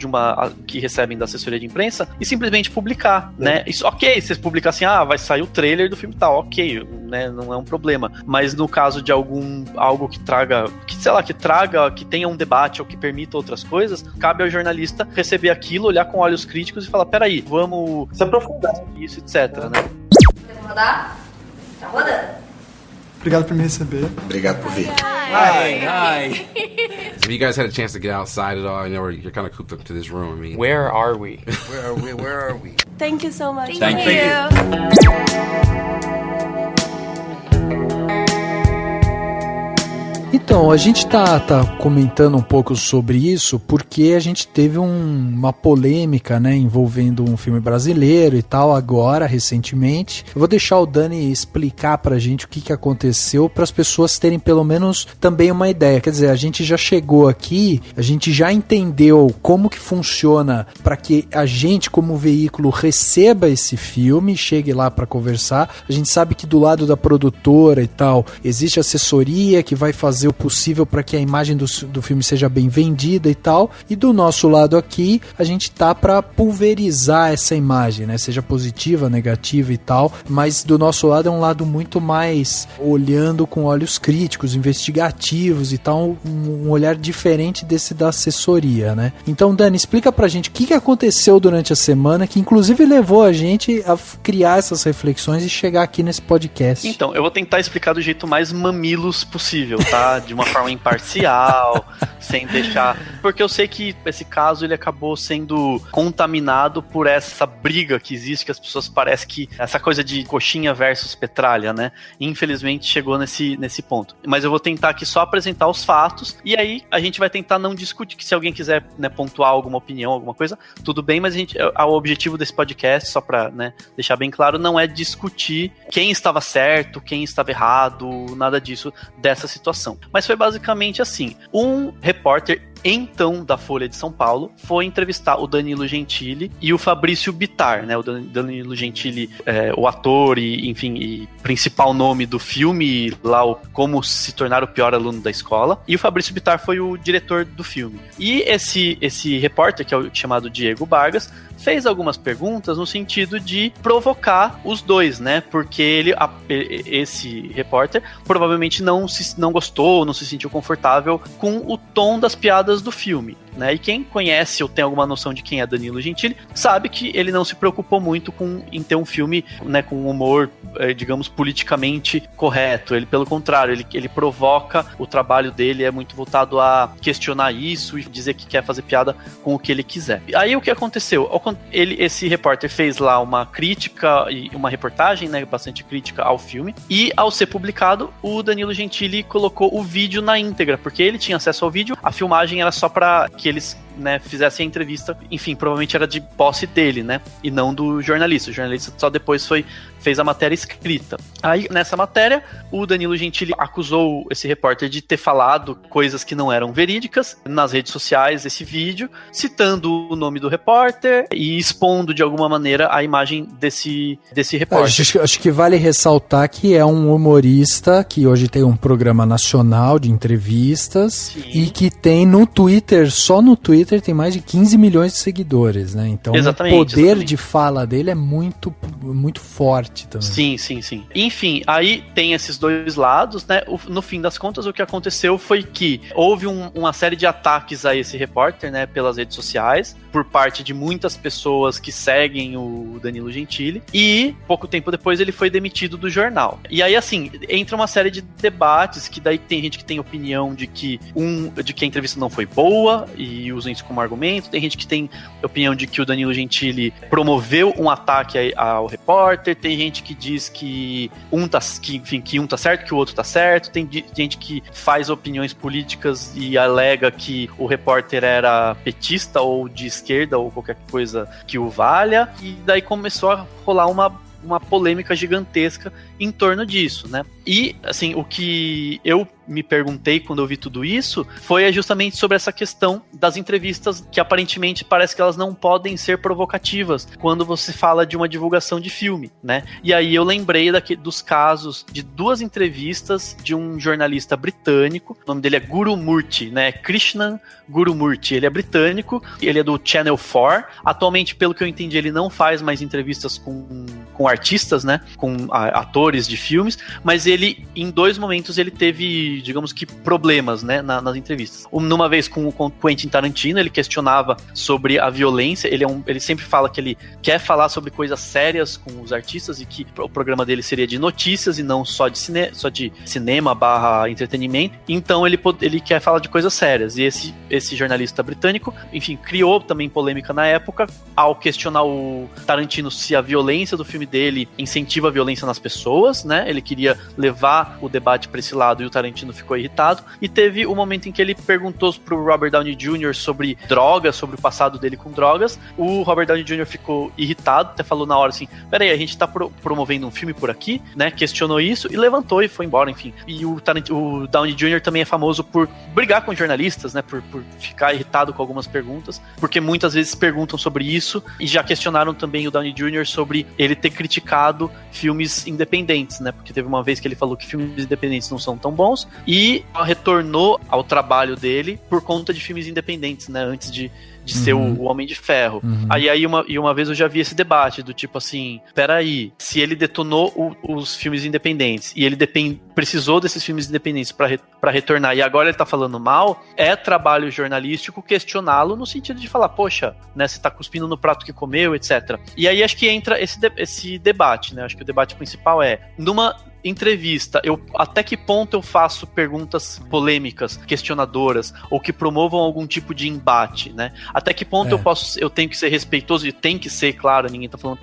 que recebem da assessoria de imprensa e simplesmente publicar, né? Isso, ok, vocês publicam assim, vai sair o trailer do filme tal, ok, né? Não é um problema. Mas no caso de algo que tenha um debate ou que permita outras coisas, cabe ao jornalista receber aquilo, olhar com olhos críticos e falar, peraí, vamos se aprofundar isso, etc, né? Podemos rodar? Tá rodando. Obrigado por me receber. Obrigado por vir. Hi. Have you guys had a chance to get outside at all? I know you're kind of cooped up to this room. I mean, Where are we? Where are we? Thank you so much. Thank you. Então, a gente tá comentando um pouco sobre isso porque a gente teve uma polêmica, né, envolvendo um filme brasileiro e tal, agora, recentemente. Eu vou deixar o Dani explicar pra gente o que aconteceu, para as pessoas terem pelo menos também uma ideia. Quer dizer, a gente já chegou aqui, a gente já entendeu como que funciona para que a gente, como veículo, receba esse filme, chegue lá para conversar. A gente sabe que do lado da produtora e tal, existe assessoria que vai fazer o possível para que a imagem do filme seja bem vendida e tal, e do nosso lado aqui a gente tá para pulverizar essa imagem, né, seja positiva, negativa e tal, mas do nosso lado é um lado muito mais olhando com olhos críticos, investigativos e tal, um olhar diferente desse da assessoria, né. Então, Dani, explica pra gente o que aconteceu durante a semana, que inclusive levou a gente a criar essas reflexões e chegar aqui nesse podcast. Então, eu vou tentar explicar do jeito mais mamilos possível, tá? De uma forma imparcial, sem deixar... Porque eu sei que esse caso ele acabou sendo contaminado por essa briga que existe, que as pessoas parecem que... Essa coisa de coxinha versus petralha, né? Infelizmente chegou nesse ponto. Mas eu vou tentar aqui só apresentar os fatos, e aí a gente vai tentar não discutir, que se alguém quiser, né, pontuar alguma opinião, alguma coisa, tudo bem, mas o objetivo desse podcast, só pra, né, deixar bem claro, não é discutir quem estava certo, quem estava errado, nada disso, dessa situação. Mas foi basicamente assim, um repórter então da Folha de São Paulo, foi entrevistar o Danilo Gentili e o Fabrício Bittar, né? O Danilo Gentili, o ator e, enfim, e principal nome do filme, lá o Como Se Tornar o Pior Aluno da Escola, e o Fabrício Bittar foi o diretor do filme. E esse repórter, que é o chamado Diego Vargas, fez algumas perguntas no sentido de provocar os dois, né? Porque esse repórter provavelmente não gostou, não se sentiu confortável com o tom das piadas do filme, né? E quem conhece ou tem alguma noção de quem é Danilo Gentili sabe que ele não se preocupou muito em ter um filme, né, com um humor, digamos, politicamente correto. Ele, pelo contrário, ele provoca, o trabalho dele é muito voltado a questionar isso e dizer que quer fazer piada com o que ele quiser. E aí o que aconteceu? Esse repórter fez lá uma crítica e uma reportagem, né, bastante crítica ao filme, e ao ser publicado, o Danilo Gentili colocou o vídeo na íntegra, porque ele tinha acesso ao vídeo, a filmagem era só para que eles, né, fizessem a entrevista, enfim, provavelmente era de posse dele, né, e não do jornalista. O jornalista só depois fez a matéria escrita. Aí, nessa matéria, o Danilo Gentili acusou esse repórter de ter falado coisas que não eram verídicas nas redes sociais, esse vídeo, citando o nome do repórter e expondo de alguma maneira a imagem desse repórter. Acho que vale ressaltar que é um humorista que hoje tem um programa nacional de entrevistas. Sim. E que tem no Twitter, só no Twitter tem mais de 15 milhões de seguidores, né? Então o poder de fala dele é muito, muito forte também. Sim. Enfim, aí tem esses dois lados, né? No fim das contas, o que aconteceu foi que houve uma série de ataques a esse repórter, né, pelas redes sociais, por parte de muitas pessoas que seguem o Danilo Gentili, e pouco tempo depois ele foi demitido do jornal. E aí, assim, entra uma série de debates, que daí tem gente que tem opinião de que a entrevista não foi boa e usam isso como argumento, tem gente que tem opinião de que o Danilo Gentili promoveu um ataque ao repórter, tem gente que diz que um tá certo, que o outro tá certo, tem gente que faz opiniões políticas e alega que o repórter era petista ou de esquerda ou qualquer coisa que o valha, e daí começou a rolar uma polêmica gigantesca em torno disso, né? E, assim, o que eu me perguntei quando eu vi tudo isso foi justamente sobre essa questão das entrevistas, que aparentemente parece que elas não podem ser provocativas quando você fala de uma divulgação de filme, né? E aí eu lembrei dos casos de 2 entrevistas de um jornalista britânico, o nome dele é Gurumurthy, né? Krishnan Gurumurthy, ele é britânico, ele é do Channel 4, atualmente, pelo que eu entendi, ele não faz mais entrevistas com artistas, né? Com atores de filmes, mas ele, em 2 momentos, ele teve, digamos que, problemas, né, nas entrevistas. Numa vez com o Quentin Tarantino, ele questionava sobre a violência, ele sempre fala que ele quer falar sobre coisas sérias com os artistas e que o programa dele seria de notícias e não só de cinema / entretenimento, então ele quer falar de coisas sérias, e esse jornalista britânico, enfim, criou também polêmica na época, ao questionar o Tarantino se a violência do filme dele incentiva a violência nas pessoas, né, ele queria levar o debate para esse lado e o Tarantino ficou irritado, e teve um momento em que ele perguntou pro Robert Downey Jr. sobre drogas, sobre o passado dele com drogas. O Robert Downey Jr. ficou irritado, até falou na hora assim, peraí, a gente tá promovendo um filme por aqui, né, questionou isso e levantou e foi embora, enfim. E o Downey Jr. também é famoso por brigar com jornalistas, né, por ficar irritado com algumas perguntas, porque muitas vezes perguntam sobre isso, e já questionaram também o Downey Jr. sobre ele ter criticado filmes independentes, né, porque teve uma vez que ele falou que filmes independentes não são tão bons, e retornou ao trabalho dele por conta de filmes independentes, né, antes de ser o Homem de Ferro. Aí uma vez eu já vi esse debate do tipo assim, peraí, se ele detonou os filmes independentes e ele precisou desses filmes independentes pra retornar e agora ele tá falando mal, é trabalho jornalístico questioná-lo no sentido de falar, poxa, né, você tá cuspindo no prato que comeu, etc. E aí acho que entra esse debate, né, acho que o debate principal é, numa entrevista, até que ponto eu faço perguntas polêmicas, questionadoras, ou que promovam algum tipo de embate, né? Até que ponto eu tenho que ser respeitoso, e tem que ser, claro, ninguém tá falando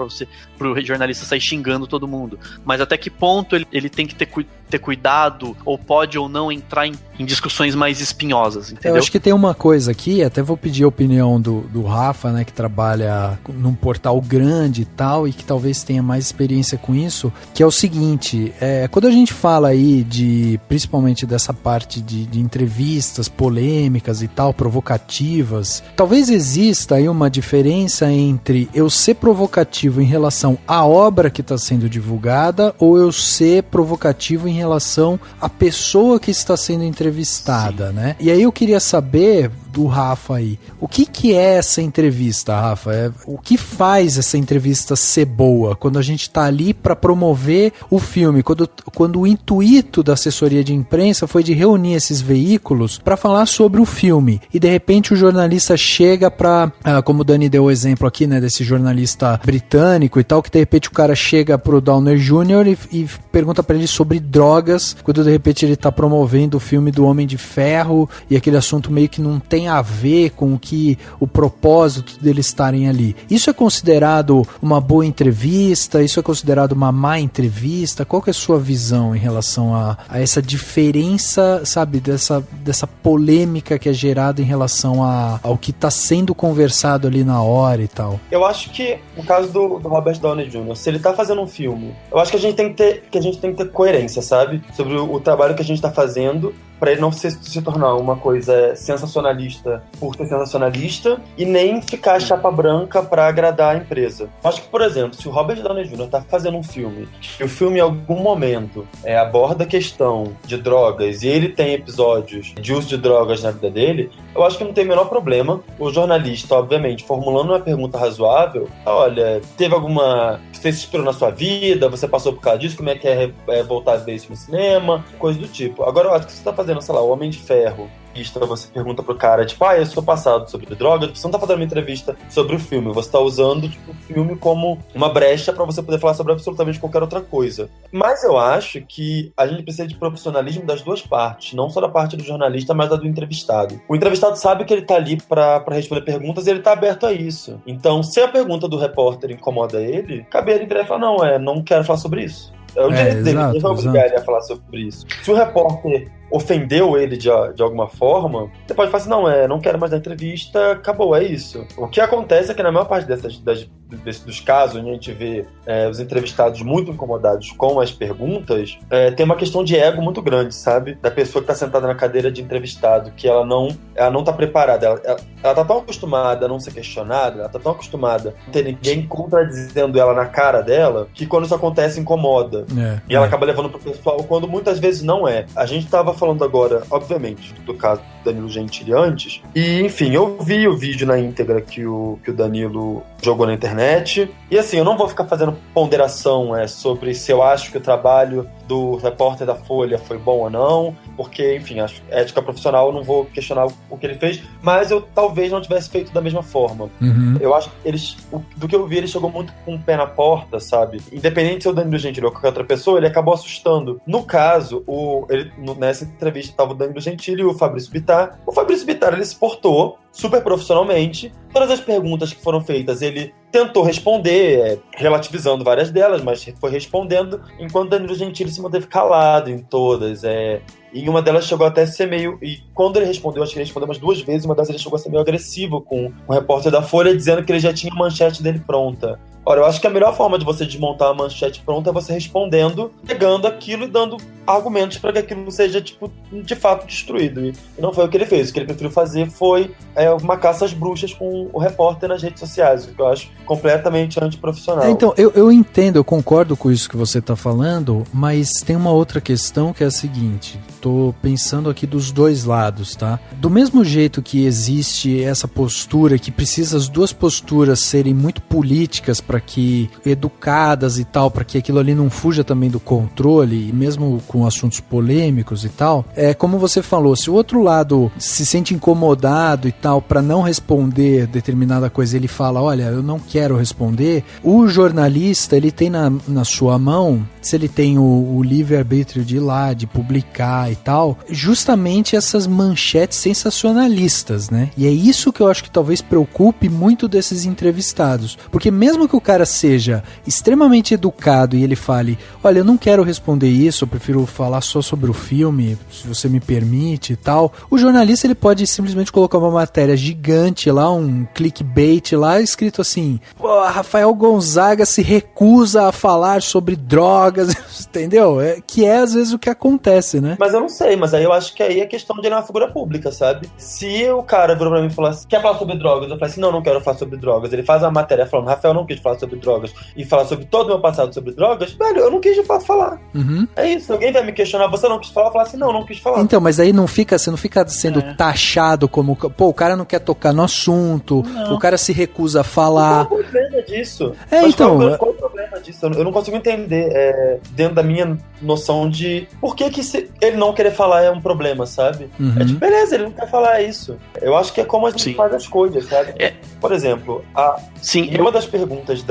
pro jornalista sair xingando todo mundo, mas até que ponto ele tem que ter ter cuidado, ou pode ou não entrar em discussões mais espinhosas, entendeu? Eu acho que tem uma coisa aqui, até vou pedir a opinião do Rafa, né, que trabalha num portal grande e tal, e que talvez tenha mais experiência com isso, que é o seguinte, quando a gente fala aí principalmente dessa parte de entrevistas polêmicas e tal, provocativas, talvez exista aí uma diferença entre eu ser provocativo em relação à obra que está sendo divulgada, ou eu ser provocativo em relação à pessoa que está sendo entrevistada, né? E aí eu queria saber do Rafa aí, o que é essa entrevista, Rafa? O que faz essa entrevista ser boa? Quando a gente tá ali para promover o filme, quando o intuito da assessoria de imprensa foi de reunir esses veículos para falar sobre o filme, e de repente o jornalista chega para, como o Dani deu o exemplo aqui, né, desse jornalista britânico e tal, que de repente o cara chega pro Downey Jr. e pergunta para ele sobre drogas, quando de repente ele tá promovendo o filme do Homem de Ferro, e aquele assunto meio que não tem a ver com o propósito deles estarem ali. Isso é considerado uma boa entrevista? Isso é considerado uma má entrevista? Qual que é a sua visão em relação a essa diferença, sabe, dessa polêmica que é gerada em relação ao que está sendo conversado ali na hora e tal? Eu acho que, no caso do Robert Downey Jr., se ele tá fazendo um filme, eu acho que a gente tem que ter coerência, sabe? Sobre o trabalho que a gente tá fazendo, para ele não se tornar uma coisa sensacionalista por ser sensacionalista e nem ficar chapa branca para agradar a empresa. Acho que, por exemplo, se o Robert Downey Jr. tá fazendo um filme e o filme em algum momento aborda a questão de drogas e ele tem episódios de uso de drogas na vida dele, eu acho que não tem o menor problema o jornalista, obviamente, formulando uma pergunta razoável, olha, teve alguma... Você se inspirou na sua vida, você passou por causa disso, como é que é voltar a ver isso no cinema, coisa do tipo. Agora, eu acho que você tá fazendo, sei lá, o Homem de Ferro, você pergunta pro cara, tipo, eu sou passado sobre droga, você não tá fazendo uma entrevista sobre o filme, você tá usando, tipo, o filme como uma brecha pra você poder falar sobre absolutamente qualquer outra coisa. Mas eu acho que a gente precisa de profissionalismo das duas partes, não só da parte do jornalista, mas da do entrevistado. O entrevistado sabe que ele tá ali pra responder perguntas e ele tá aberto a isso. Então, se a pergunta do repórter incomoda ele, cabe ele virar e falar, não quero falar sobre isso. É o direito dele, ninguém vai obrigar ele a falar sobre isso. Se o repórter ofendeu ele de alguma forma, você pode falar assim, não quero mais dar entrevista, acabou, é isso. O que acontece é que na maior parte dos casos, onde a gente vê os entrevistados muito incomodados com as perguntas, tem uma questão de ego muito grande, sabe? Da pessoa que está sentada na cadeira de entrevistado, que ela não tá preparada, ela tá tão acostumada a não ser questionada, ela tá tão acostumada a não ter ninguém contradizendo ela na cara dela, que quando isso acontece, incomoda. E ela acaba levando pro pessoal, quando muitas vezes não é. A gente tava falando agora, obviamente, do caso do Danilo Gentili antes, e enfim, eu vi o vídeo na íntegra que o Danilo jogou na internet, e assim, eu não vou ficar fazendo ponderação sobre se eu acho que o trabalho do repórter da Folha foi bom ou não, porque, enfim, acho ética profissional, eu não vou questionar o que ele fez, mas eu talvez não tivesse feito da mesma forma. Eu acho que do que eu vi, ele chegou muito com o pé na porta, sabe? Independente se é o Danilo Gentili ou qualquer outra pessoa, ele acabou assustando. No caso, nessa entrevista estava o Danilo Gentili e o Fabrício Bittar. O Fabrício Bittar, ele se portou super profissionalmente. Todas as perguntas que foram feitas, ele tentou responder, relativizando várias delas, mas foi respondendo, enquanto Danilo Gentili se manteve calado em todas. E uma delas chegou até a ser meio... E quando ele respondeu, acho que ele respondeu umas 2 vezes, uma delas ele chegou a ser meio agressivo com o repórter da Folha, dizendo que ele já tinha a manchete dele pronta. Ora, eu acho que a melhor forma de você desmontar a manchete pronta é você respondendo, pegando aquilo e dando argumentos para que aquilo seja, tipo, de fato destruído. E não foi o que ele fez. O que ele preferiu fazer foi uma caça às bruxas com o repórter nas redes sociais, o que eu acho completamente antiprofissional. Então, eu entendo, eu concordo com isso que você está falando, mas tem uma outra questão que é a seguinte, tô pensando aqui dos dois lados, tá? Do mesmo jeito que existe essa postura, que precisa as duas posturas serem muito políticas para que educadas e tal, para que aquilo ali não fuja também do controle, e mesmo com assuntos polêmicos e tal, como você falou, se o outro lado se sente incomodado e tal, para não responder determinada coisa, ele fala, olha, eu não quero responder, o jornalista, ele tem na sua mão se ele tem o livre-arbítrio de ir lá, de publicar e tal, justamente essas manchetes sensacionalistas, né? E é isso que eu acho que talvez preocupe muito desses entrevistados. Porque mesmo que o cara seja extremamente educado e ele fale, olha, eu não quero responder isso, eu prefiro falar só sobre o filme, se você me permite e tal, o jornalista ele pode simplesmente colocar uma matéria gigante lá, um clickbait lá, escrito assim, Rafael Gonzaga se recusa a falar sobre drogas, entendeu? Que é às vezes o que acontece, né? Mas eu não sei, mas aí eu acho que aí é questão de ele é uma figura pública, sabe? Se o cara virou pra mim e falou assim, quer falar sobre drogas? Eu falei assim, não quero falar sobre drogas. Ele faz uma matéria falando, Rafael não quis falar sobre drogas e falar sobre todo o meu passado sobre drogas, velho, eu não quis de fato falar. Uhum. É isso, alguém vai me questionar, você não quis falar? Eu falo assim, não quis falar. Então, mas aí você não fica sendo taxado como, pô, o cara não quer tocar no assunto, o cara se recusa a falar. Qual é o problema disso? Então... Qual é o problema disso? Eu não consigo entender, dentro da minha noção de por que ele não querer falar é um problema, sabe? Uhum. É tipo, beleza, ele não quer falar isso. Eu acho que é como a gente faz as coisas, sabe? Por exemplo, uma das perguntas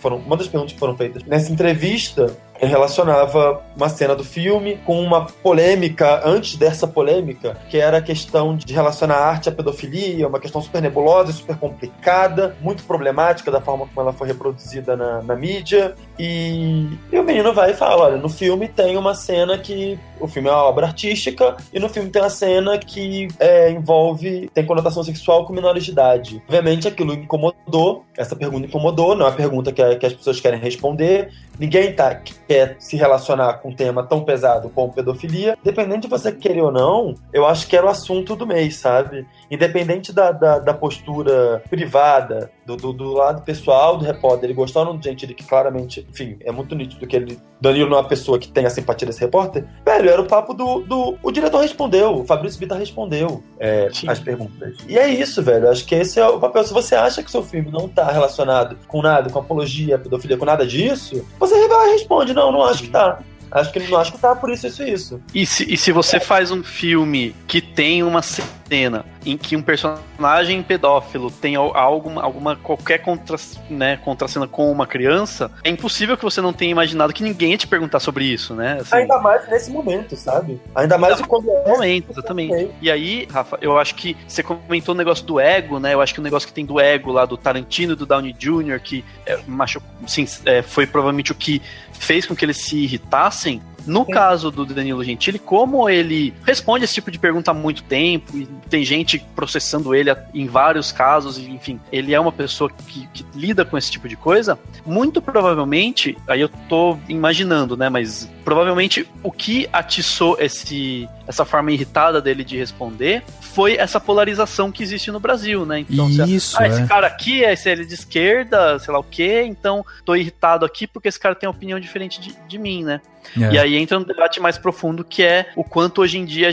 uma das perguntas que foram feitas nessa entrevista relacionava uma cena do filme com uma polêmica antes dessa polêmica, que era a questão de relacionar a arte à pedofilia, uma questão super nebulosa, super complicada, muito problemática da forma como ela foi reproduzida na mídia. E o menino vai e fala, olha, no filme tem uma cena que... O filme é uma obra artística e no filme tem uma cena que tem conotação sexual com menores de idade. Obviamente aquilo incomodou, essa pergunta incomodou, não é uma pergunta que as pessoas querem responder. Ninguém quer se relacionar com um tema tão pesado como pedofilia. Independente de você querer ou não, eu acho que era o assunto do mês, sabe? Independente da postura privada, do lado pessoal do repórter, ele gostando do Gentili, que claramente, enfim, é muito nítido que Danilo não é uma pessoa que tem a simpatia desse repórter, velho, era o papo o diretor respondeu, o Fabrício Bittar respondeu as perguntas. E é isso, velho, acho que esse é o papel. Se você acha que o seu filme não tá relacionado com nada, com apologia, pedofilia, com nada disso, você vai e responde, não acho que tá. Acho que tá por isso. E se você faz um filme que tem uma cena em que um personagem pedófilo tem qualquer contracena com uma criança, é impossível que você não tenha imaginado que ninguém ia te perguntar sobre isso, né? Assim, ainda mais nesse momento, sabe? Ainda mais quando momento, exatamente. E aí, Rafa, eu acho que você comentou o negócio do ego, né? Eu acho que o negócio que tem do ego lá do Tarantino e do Downey Jr., que foi provavelmente o que fez com que eles se irritassem. No caso do Danilo Gentili, como ele responde esse tipo de pergunta há muito tempo, e tem gente processando ele em vários casos, e, enfim, ele é uma pessoa que lida com esse tipo de coisa, muito provavelmente, aí eu tô imaginando, né, mas provavelmente o que atiçou essa forma irritada dele de responder foi essa polarização que existe no Brasil, né? Então, esse cara aqui é de esquerda, sei lá o quê, então tô irritado aqui porque esse cara tem uma opinião diferente de mim, né? E aí entra um debate mais profundo, que é o quanto hoje em dia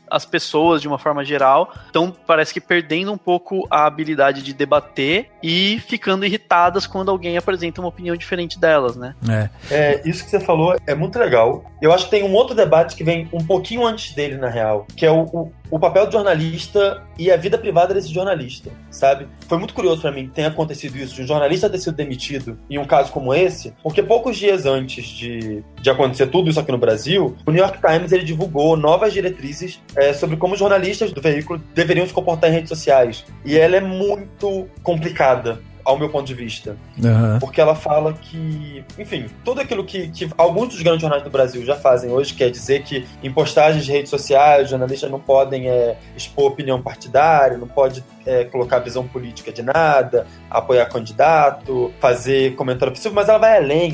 as pessoas, de uma forma geral, estão, parece que perdendo um pouco a habilidade de debater e ficando irritadas quando alguém apresenta uma opinião diferente delas, né? Isso que você falou é muito legal. Eu acho que tem um outro debate que vem um pouquinho antes dele, na real, que é o papel do jornalista e a vida privada desse jornalista, sabe? Foi muito curioso pra mim que tenha acontecido isso, de um jornalista ter sido demitido em um caso como esse, porque poucos dias antes de acontecer tudo isso aqui no Brasil, o New York Times ele divulgou novas diretrizes sobre como os jornalistas do veículo deveriam se comportar em redes sociais. E ela é muito complicada, ao meu ponto de vista. Porque ela fala que, enfim, tudo aquilo que alguns dos grandes jornais do Brasil já fazem hoje, quer dizer que em postagens de redes sociais, os jornalistas não podem expor opinião partidária, não pode colocar visão política de nada, apoiar candidato, fazer comentário possível, mas ela vai além,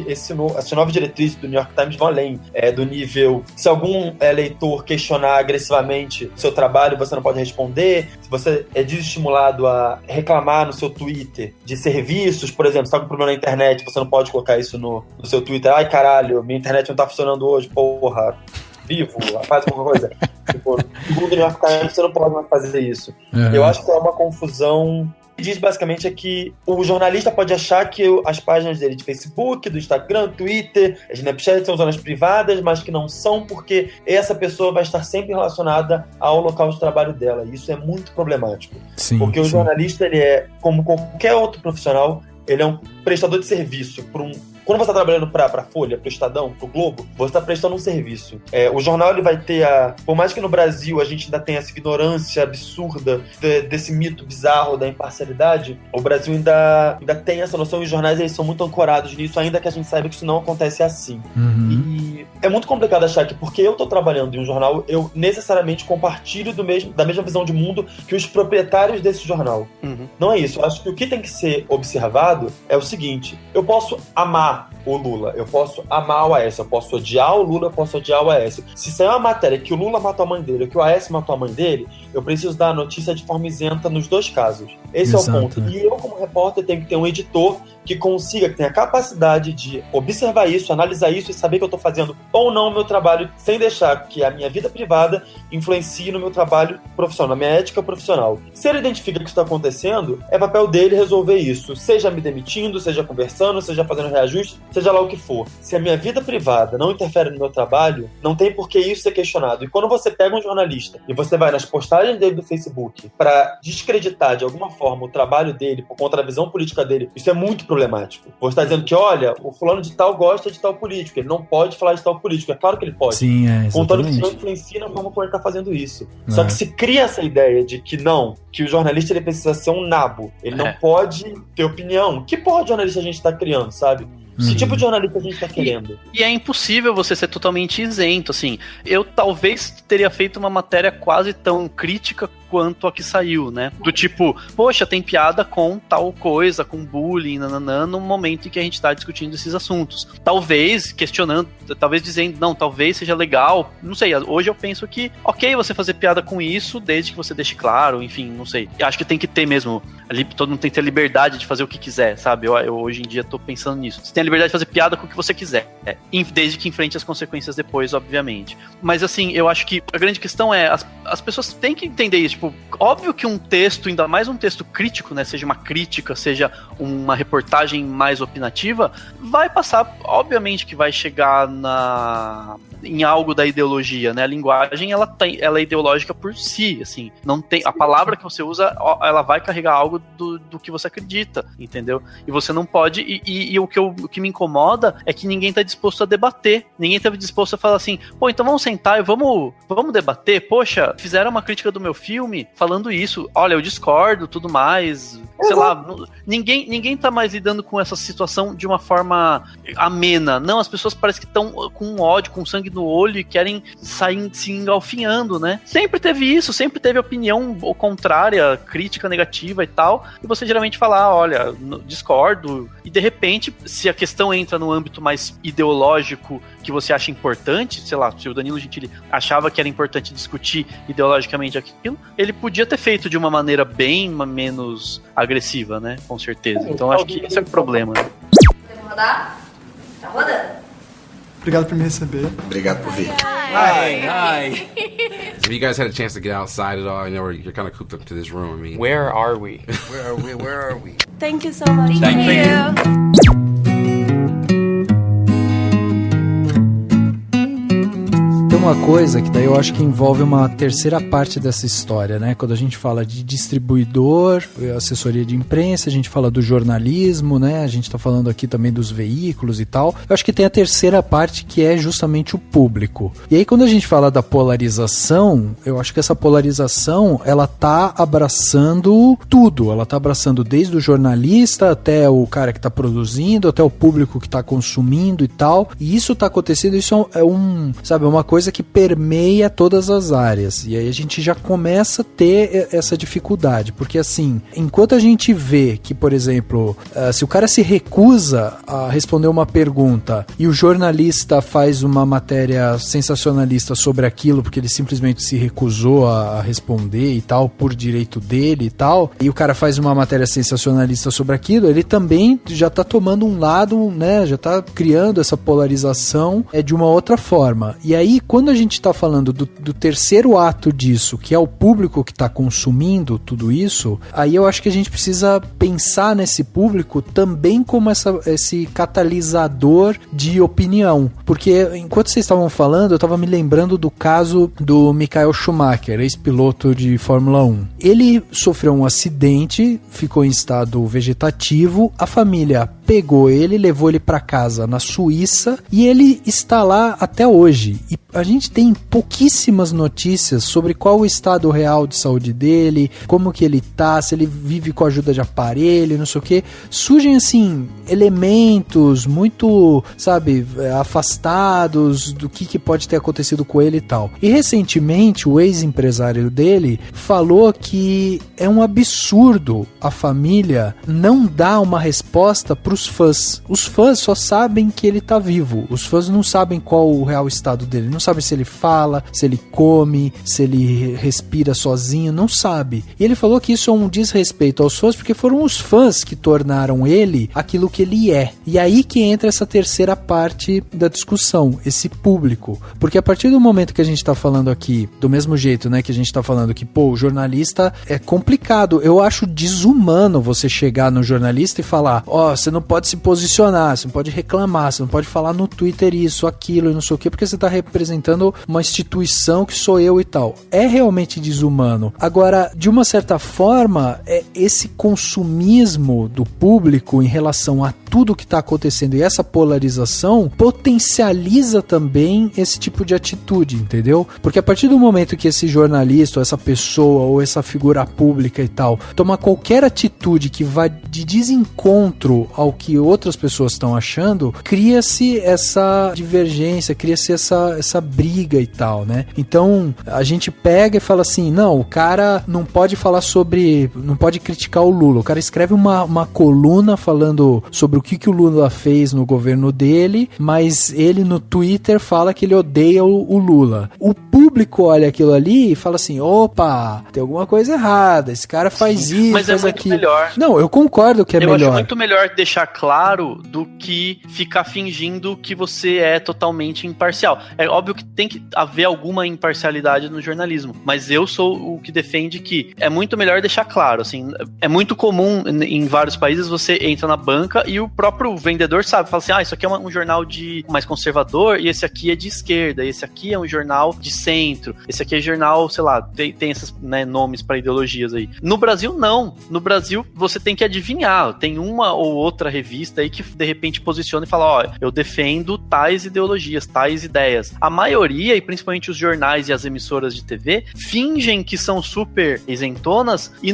essa nova diretriz do New York Times vão além do nível, se algum leitor questionar agressivamente o seu trabalho, você não pode responder, se você é desestimulado a reclamar no seu Twitter de serviços, por exemplo, se tá com problema na internet, você não pode colocar isso no seu Twitter, ai caralho, minha internet não tá funcionando hoje, porra, vivo, faz alguma coisa. Tipo, segundo o New York Times, você não pode mais fazer isso. Eu acho que é uma confusão. O que diz basicamente é que o jornalista pode achar que as páginas dele de Facebook, do Instagram, do Twitter, Snapchat são zonas privadas, mas que não são, porque essa pessoa vai estar sempre relacionada ao local de trabalho dela. E isso é muito problemático. Porque o jornalista, ele é, como qualquer outro profissional, ele é um prestador de serviço para um quando você tá trabalhando pra Folha, pro Estadão, pro Globo, você tá prestando um serviço. O jornal, ele vai ter por mais que no Brasil a gente ainda tenha essa ignorância absurda desse mito bizarro da imparcialidade, o Brasil ainda tem essa noção, e os jornais, eles são muito ancorados nisso, ainda que a gente saiba que isso não acontece assim. E é muito complicado achar que porque eu tô trabalhando em um jornal, eu necessariamente compartilho da mesma visão de mundo que os proprietários desse jornal. Não é isso. Eu acho que o que tem que ser observado é o seguinte: eu posso amar o Lula, eu posso amar o Aécio, eu posso odiar o Lula, eu posso odiar o Aécio. Se sair uma matéria que o Lula matou a mãe dele ou que o Aécio matou a mãe dele, eu preciso dar a notícia de forma isenta nos dois casos. Esse é o ponto. E eu, como repórter, tenho que ter um editor que consiga, que tenha a capacidade de observar isso, analisar isso e saber que eu estou fazendo ou não o meu trabalho, sem deixar que a minha vida privada influencie no meu trabalho profissional, na minha ética profissional. Se ele identifica que isso está acontecendo, é papel dele resolver isso, seja me demitindo, seja conversando, seja fazendo reajuste, seja lá o que for. Se a minha vida privada não interfere no meu trabalho, não tem por que isso ser questionado. E quando você pega um jornalista e você vai nas postagens dele do Facebook para descreditar de alguma forma o trabalho dele por conta da visão política dele, isso é muito problemático. Você está dizendo que, olha, o fulano de tal gosta de tal político, ele não pode falar de tal político. É claro que ele pode. Sim, contando que isso não influencia na forma como ele está fazendo isso. Só que se cria essa ideia de que não, que o jornalista ele precisa ser um nabo, ele não pode ter opinião. Que porra de jornalista a gente está criando, sabe? Que tipo de jornalista a gente tá querendo? E é impossível você ser totalmente isento, assim. Eu talvez teria feito uma matéria quase tão crítica quanto a que saiu, né? Do tipo, poxa, tem piada com tal coisa, com bullying, nananã, no momento em que a gente tá discutindo esses assuntos. Talvez questionando, talvez dizendo, não, talvez seja legal, não sei, hoje eu penso que, ok, você fazer piada com isso, desde que você deixe claro, enfim, não sei. Eu acho que tem que ter mesmo, todo mundo tem que ter liberdade de fazer o que quiser, sabe? Eu hoje em dia tô pensando nisso. Você tem a liberdade de fazer piada com o que você quiser, desde que enfrente as consequências depois, obviamente. Mas assim, eu acho que a grande questão é, as pessoas têm que entender isso. Tipo, óbvio que um texto, ainda mais um texto crítico, né, seja uma crítica, seja uma reportagem mais opinativa, vai passar, obviamente que vai chegar em algo da ideologia, né? A linguagem, ela é ideológica por si, assim, não tem, a palavra que você usa, ela vai carregar algo do que você acredita, entendeu? E você não pode, e o que me incomoda é que ninguém tá disposto a debater, ninguém tá disposto a falar assim, pô, então vamos sentar e vamos debater, poxa, fizeram uma crítica do meu filme falando isso, olha, eu discordo, tudo mais, sei lá, ninguém tá mais lidando com essa situação de uma forma amena, não, as pessoas parecem que estão com ódio, com sangue no olho e querem sair se engalfinhando, né? Sempre teve isso, sempre teve opinião contrária, crítica negativa e tal, e você geralmente fala, olha, discordo, e de repente, se a questão entra no âmbito mais ideológico que você acha importante, sei lá, se o Danilo Gentili achava que era importante discutir ideologicamente aquilo, ele podia ter feito de uma maneira bem menos agressiva, né? Com certeza. Então acho que esse é o problema. Podemos rodar? Tá rodando. Obrigado por me receber. Obrigado por vir. Hi. Have you guys had a chance to get outside at all? I know you're kind of cooped up to this room. I mean, Where are we? Where are we? Thank you so much. Thank you. Uma coisa que daí eu acho que envolve uma terceira parte dessa história, né? Quando a gente fala de distribuidor, assessoria de imprensa, a gente fala do jornalismo, né? A gente tá falando aqui também dos veículos e tal. Eu acho que tem a terceira parte que é justamente o público. E aí quando a gente fala da polarização, eu acho que essa polarização, ela tá abraçando tudo. Ela tá abraçando desde o jornalista até o cara que tá produzindo, até o público que tá consumindo e tal. E isso tá acontecendo, isso é uma coisa que permeia todas as áreas, e aí a gente já começa a ter essa dificuldade, porque assim, enquanto a gente vê que, por exemplo, se o cara se recusa a responder uma pergunta e o jornalista faz uma matéria sensacionalista sobre aquilo, porque ele simplesmente se recusou a responder e tal, por direito dele e tal, e o cara faz uma matéria sensacionalista sobre aquilo, ele também já tá tomando um lado, né, já tá criando essa polarização de uma outra forma. E aí, quando a gente tá falando do terceiro ato disso, que é o público que tá consumindo tudo isso, aí eu acho que a gente precisa pensar nesse público também como esse catalisador de opinião. Porque enquanto vocês estavam falando, eu tava me lembrando do caso do Michael Schumacher, ex-piloto de Fórmula 1. Ele sofreu um acidente, ficou em estado vegetativo, a família pegou ele, levou ele pra casa na Suíça e ele está lá até hoje. E a gente tem pouquíssimas notícias sobre qual o estado real de saúde dele, como que ele tá, se ele vive com a ajuda de aparelho, não sei o que. Surgem, assim, elementos muito, sabe, afastados do que pode ter acontecido com ele e tal. E recentemente o ex-empresário dele falou que é um absurdo a família não dar uma resposta pros fãs. Os fãs só sabem que ele tá vivo. Os fãs não sabem qual o real estado dele. Não sabem se ele fala, se ele come, se ele respira sozinho. Não sabe. E ele falou que isso é um desrespeito aos fãs porque foram os fãs que tornaram ele aquilo que ele é. E aí que entra essa terceira parte da discussão, esse público. Porque a partir do momento que a gente tá falando aqui, do mesmo jeito, né, que a gente tá falando que, pô, o jornalista é complicado. Eu acho desumano você chegar no jornalista e falar, ó, você não pode se posicionar, você não pode reclamar, você não pode falar no Twitter isso, aquilo e não sei o que, porque você tá representando uma instituição que sou eu e tal. É realmente desumano. Agora, de uma certa forma, esse consumismo do público em relação a tudo que tá acontecendo e essa polarização potencializa também esse tipo de atitude, entendeu? Porque a partir do momento que esse jornalista, ou essa pessoa, ou essa figura pública e tal, toma qualquer atitude que vá de desencontro ao que outras pessoas estão achando, cria-se essa divergência, cria-se essa briga e tal, né? Então, a gente pega e fala assim, não, o cara não pode falar sobre, não pode criticar o Lula. O cara escreve uma coluna falando sobre o que o Lula fez no governo dele, mas ele no Twitter fala que ele odeia o Lula. O público olha aquilo ali e fala assim, opa, tem alguma coisa errada, esse cara faz isso, mas faz é muito aquilo. Melhor. Não, eu concordo que é melhor. Eu acho muito melhor deixar claro do que ficar fingindo que você é totalmente imparcial. É óbvio que tem que haver alguma imparcialidade no jornalismo, mas eu sou o que defende que é muito melhor deixar claro, assim, é muito comum em vários países você entra na banca e o próprio vendedor sabe, fala assim, isso aqui é um jornal de mais conservador e esse aqui é de esquerda, esse aqui é um jornal de centro, esse aqui é jornal, sei lá, tem esses, né, nomes para ideologias aí. No Brasil, não. No Brasil, você tem que adivinhar. Tem uma ou outra revista aí que de repente posiciona e fala, eu defendo tais ideologias, tais ideias. A maioria, e principalmente os jornais e as emissoras de TV, fingem que são super isentonas e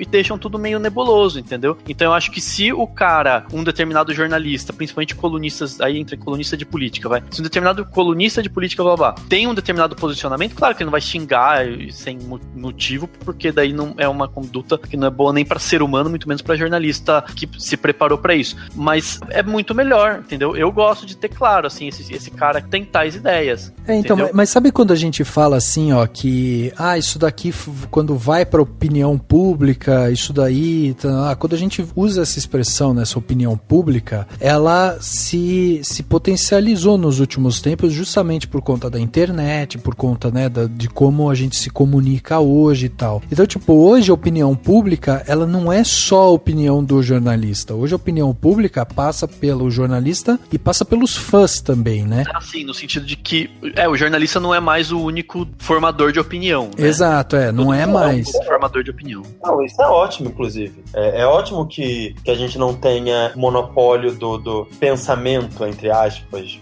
deixam tudo meio nebuloso, entendeu? Então eu acho que se o cara, um determinado jornalista, principalmente colunistas, aí entra colunista de política, se um determinado colunista de política, tem um determinado posicionamento, claro que ele não vai xingar sem motivo, porque daí não é uma conduta que não é boa nem pra ser humano, muito menos pra jornalista que se preparou pra isso. Mas é muito melhor, entendeu? Eu gosto de ter claro, assim, esse cara que tem tais ideias. Então, mas sabe quando a gente fala assim, que isso daqui, quando vai pra opinião pública, isso daí, quando a gente usa essa expressão, nessa opinião pública, ela se potencializou nos últimos tempos justamente por conta da internet, por conta, né, de como a gente se comunica hoje e tal. Então, hoje a opinião pública, ela não é só a opinião do jornalista. Hoje a opinião pública passa pelo jornalista e passa pelos fãs também, né? Assim, no sentido de que o jornalista não é mais o único formador de opinião, né? Exato, não é mais. Formador de opinião. Não, isso é ótimo, inclusive. É ótimo que a gente não tenha monopólio do pensamento, entre aspas.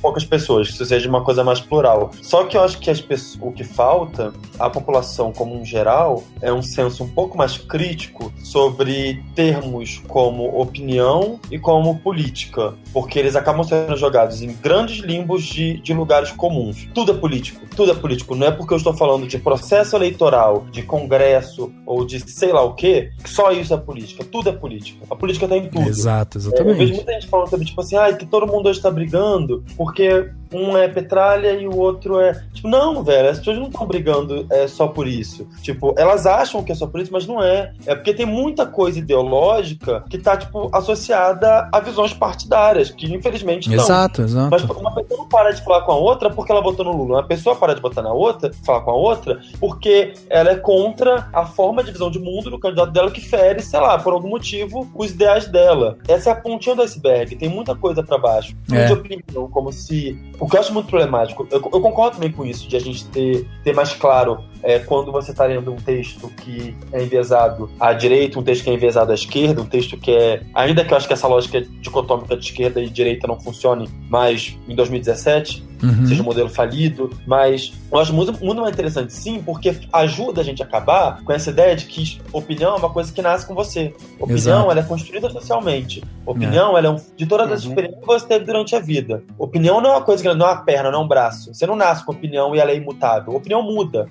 Poucas pessoas, que isso seja uma coisa mais plural. Só que eu acho que o que falta, a população como um geral, é um senso um pouco mais crítico sobre termos como opinião e como política, porque eles acabam sendo jogados em grandes limbos de lugares comuns. Tudo é político. Não é porque eu estou falando de processo eleitoral, de congresso ou de sei lá o quê, que só isso é política. Tudo é política. A política está em tudo. Exato, exatamente. Eu vejo muita gente falando também, tipo assim, que todo mundo hoje está brigando porque um é petralha e o outro é... não, velho, as pessoas não estão brigando só por isso. Elas acham que é só por isso, mas não é. É porque tem muita coisa ideológica que tá, associada a visões partidárias, que infelizmente não. Exato. Mas uma pessoa não para de falar com a outra porque ela votou no Lula. Uma pessoa para de falar com a outra porque ela é contra a forma de visão de mundo do candidato dela que fere, sei lá, por algum motivo, os ideais dela. Essa é a pontinha do iceberg. Tem muita coisa pra baixo. De opinião, como se... O que eu acho muito problemático, eu concordo também com isso, de a gente ter mais claro quando você está lendo um texto que é enviesado à direita, um texto que é enviesado à esquerda, um texto que é... Ainda que eu acho que essa lógica dicotômica de esquerda e direita não funcione mais em 2017, seja um modelo falido, mas eu acho muito mais interessante, sim, porque ajuda a gente a acabar com essa ideia de que opinião é uma coisa que nasce com você. Opinião, ela é construída socialmente. Opinião, ela é de todas as experiências que você teve durante a vida. Opinião não é uma coisa que não é uma perna, não é um braço. Você não nasce com opinião e ela é imutável. Opinião muda.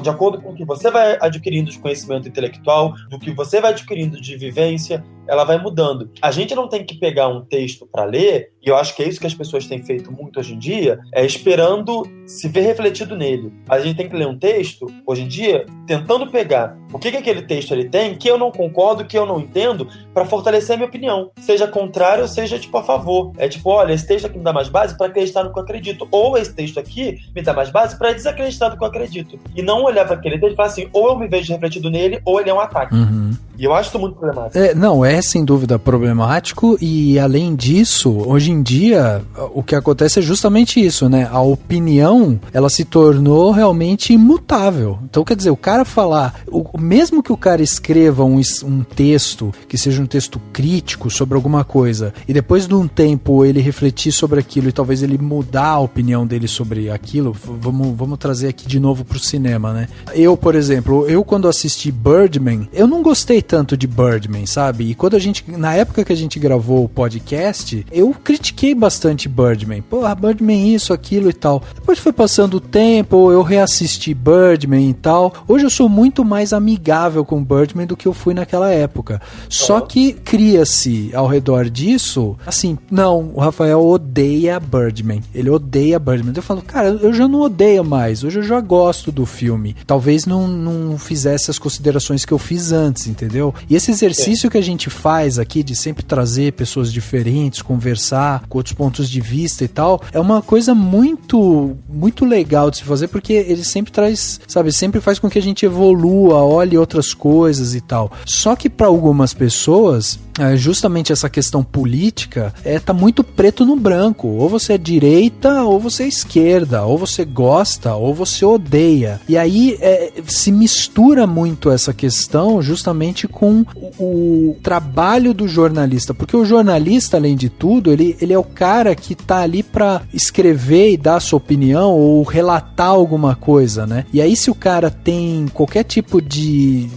De acordo com o que você vai adquirindo de conhecimento intelectual, do que você vai adquirindo de vivência, ela vai mudando. A gente não tem que pegar um texto para ler, e eu acho que é isso que as pessoas têm feito muito hoje em dia, esperando se ver refletido nele. A gente tem que ler um texto, hoje em dia, tentando pegar o que aquele texto ele tem, que eu não concordo, que eu não entendo, para fortalecer a minha opinião. Seja contrário, ou seja, a favor. Olha, esse texto aqui me dá mais base para acreditar no que eu acredito. Ou esse texto aqui me dá mais base para desacreditar do que eu acredito. E não olhar para aquele texto e falar assim, ou eu me vejo refletido nele, ou ele é um ataque. E eu acho isso muito problemático. Não, é sem dúvida problemático, e além disso, hoje em dia, o que acontece é justamente isso, né? A opinião, ela se tornou realmente imutável. Então, quer dizer, o cara falar, mesmo que o cara escreva um texto, que seja um texto crítico sobre alguma coisa, e depois de um tempo ele refletir sobre aquilo e talvez ele mudar a opinião dele sobre aquilo, vamos trazer aqui de novo pro cinema, né? Eu, por exemplo, quando assisti Birdman, eu não gostei tanto de Birdman, sabe? E quando na época que a gente gravou o podcast, eu critiquei bastante Birdman. Porra, Birdman isso, aquilo e tal. Depois foi passando o tempo, eu reassisti Birdman e tal. Hoje eu sou muito mais amigável com Birdman do que eu fui naquela época. Só que cria-se ao redor disso, assim, não, o Rafael odeia Birdman. Ele odeia Birdman. Eu falo, cara, eu já não odeio mais. Hoje eu já gosto do filme. Talvez não fizesse as considerações que eu fiz antes, entendeu? E esse exercício que a gente faz aqui de sempre trazer pessoas diferentes, conversar com outros pontos de vista e tal, é uma coisa muito, muito legal de se fazer, porque ele sempre traz, sabe, sempre faz com que a gente evolua, olhe outras coisas e tal. Só que para algumas pessoas, justamente essa questão política tá muito preto no branco. Ou você é direita, ou você é esquerda, ou você gosta, ou você odeia. E aí se mistura muito essa questão justamente com o trabalho do jornalista, porque o jornalista, além de tudo, ele é o cara que tá ali para escrever e dar a sua opinião ou relatar alguma coisa, né? E aí se o cara tem qualquer tipo de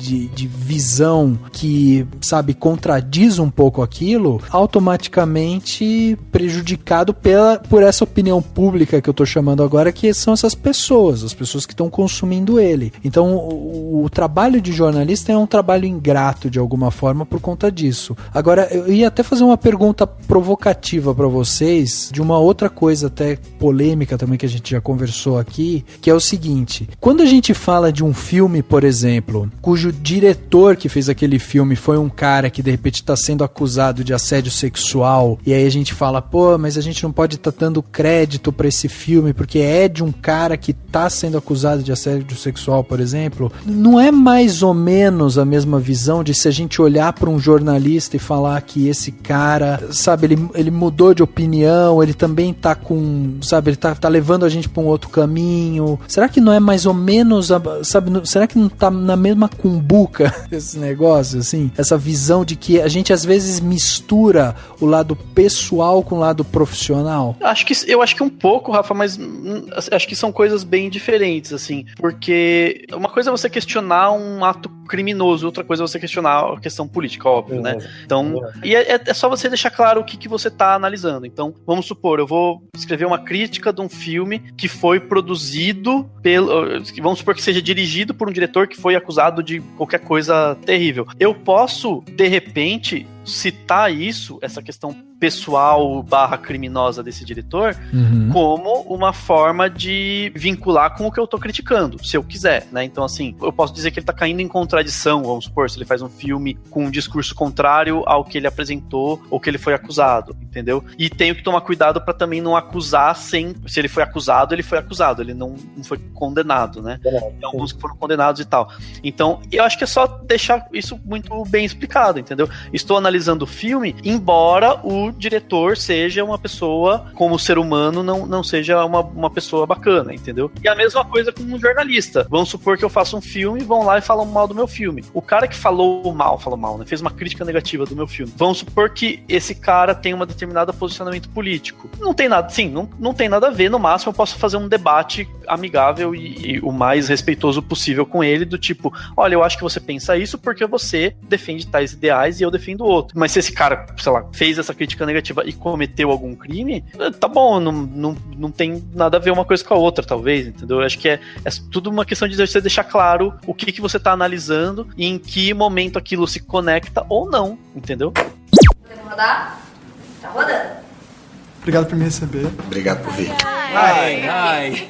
visão que, sabe, contradiz um pouco aquilo, automaticamente prejudicado por essa opinião pública que eu tô chamando agora, que são essas pessoas, as pessoas que estão consumindo ele. Então o trabalho de jornalista é um trabalho ingrato de alguma forma por conta disso. Agora, eu ia até fazer uma pergunta provocativa para vocês, de uma outra coisa até polêmica também que a gente já conversou aqui, que é o seguinte: quando a gente fala de um filme, por exemplo, cujo diretor que fez aquele filme foi um cara que de repente está sendo acusado de assédio sexual, e aí a gente fala, pô, mas a gente não pode estar dando crédito para esse filme porque é de um cara que está sendo acusado de assédio sexual, por exemplo, não é mais ou menos a mesma visão de se a gente olhar para um jornalista e falar que esse cara, sabe, ele mudou de opinião, ele também tá com, sabe, ele tá levando a gente para um outro caminho. Será que não é mais ou menos, sabe, será que não tá na mesma cumbuca esse negócio, assim? Essa visão de que a gente às vezes mistura o lado pessoal com o lado profissional? Eu acho que um pouco, Rafa, mas acho que são coisas bem diferentes, assim, porque uma coisa é você questionar um ato criminoso, outra coisa é você questionar a questão política, óbvio, né? Então, e é só você deixar claro o que você tá analisando. Então, vamos supor, eu vou escrever uma crítica de um filme que foi produzido vamos supor que seja dirigido por um diretor que foi acusado de qualquer coisa terrível. Eu posso, de repente, citar isso, essa questão pessoal / criminosa desse diretor, como uma forma de vincular com o que eu tô criticando, se eu quiser, né? Então, assim, eu posso dizer que ele tá caindo em contradição, vamos supor, se ele faz um filme com um discurso contrário ao que ele apresentou ou que ele foi acusado, entendeu? E tenho que tomar cuidado pra também não acusar se ele foi acusado, ele não foi condenado, né? Tem alguns que foram condenados e tal. Então, eu acho que é só deixar isso muito bem explicado, entendeu? Estou analisando analisando o filme, embora o diretor seja uma pessoa, como ser humano, não seja uma pessoa bacana, entendeu? E a mesma coisa com um jornalista. Vamos supor que eu faço um filme, vão lá e falam mal do meu filme. O cara que falou mal, né? Fez uma crítica negativa do meu filme. Vamos supor que esse cara tem um determinado posicionamento político. Não tem nada, sim, não tem nada a ver. No máximo eu posso fazer um debate amigável e o mais respeitoso possível com ele, do tipo, olha, eu acho que você pensa isso porque você defende tais ideais e eu defendo outro. Mas se esse cara, sei lá, fez essa crítica negativa e cometeu algum crime, tá bom, não tem nada a ver uma coisa com a outra, talvez, entendeu? Eu acho que é tudo uma questão de você deixar claro o que você tá analisando e em que momento aquilo se conecta ou não, entendeu? Podemos rodar? Tá rodando. Obrigado por me receber. Obrigado por vir. Hi.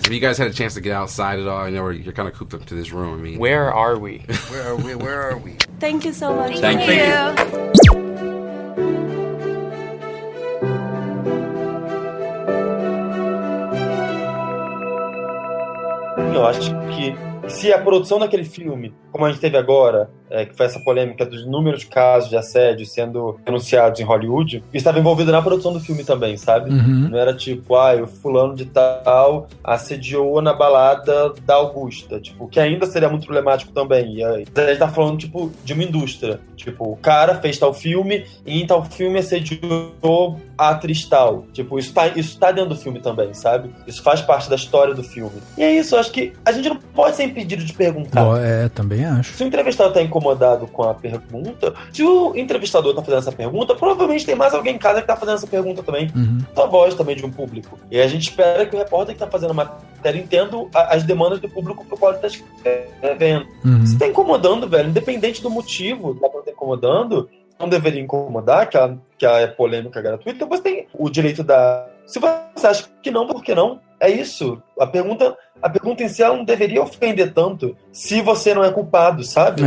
Have you guys had a chance to get outside at all? I know you're kind of cooped up to this room. I mean, Where are we? Where are we? Where are we? Thank you so much. Thank you. Eu acho que se a produção daquele filme, como a gente teve agora, que foi essa polêmica dos números de casos de assédio sendo denunciados em Hollywood, estava envolvido na produção do filme também, sabe? Uhum. Não era tipo, o fulano de tal assediou na balada da Augusta, tipo, que ainda seria muito problemático também. E aí, a gente tá falando, tipo, de uma indústria. Tipo, o cara fez tal filme e em tal filme assediou a atriz tal. Tipo, isso tá dentro do filme também, sabe? Isso faz parte da história do filme. E é isso, eu acho que a gente não pode ser impedido de perguntar. Também acho. Se o entrevistado tá incomodado com a pergunta, se o entrevistador tá fazendo essa pergunta, provavelmente tem mais alguém em casa que tá fazendo essa pergunta também. Uhum. A voz também de um público. E a gente espera que o repórter que tá fazendo a matéria entenda as demandas do público pro qual ele tá escrevendo. Uhum. Se tá incomodando, velho, independente do motivo da tá incomodando, não deveria incomodar, que é polêmica gratuita, você tem o direito da... Se você acha que não, por que não? É isso. A pergunta em si, ela não deveria ofender tanto se você não é culpado, sabe?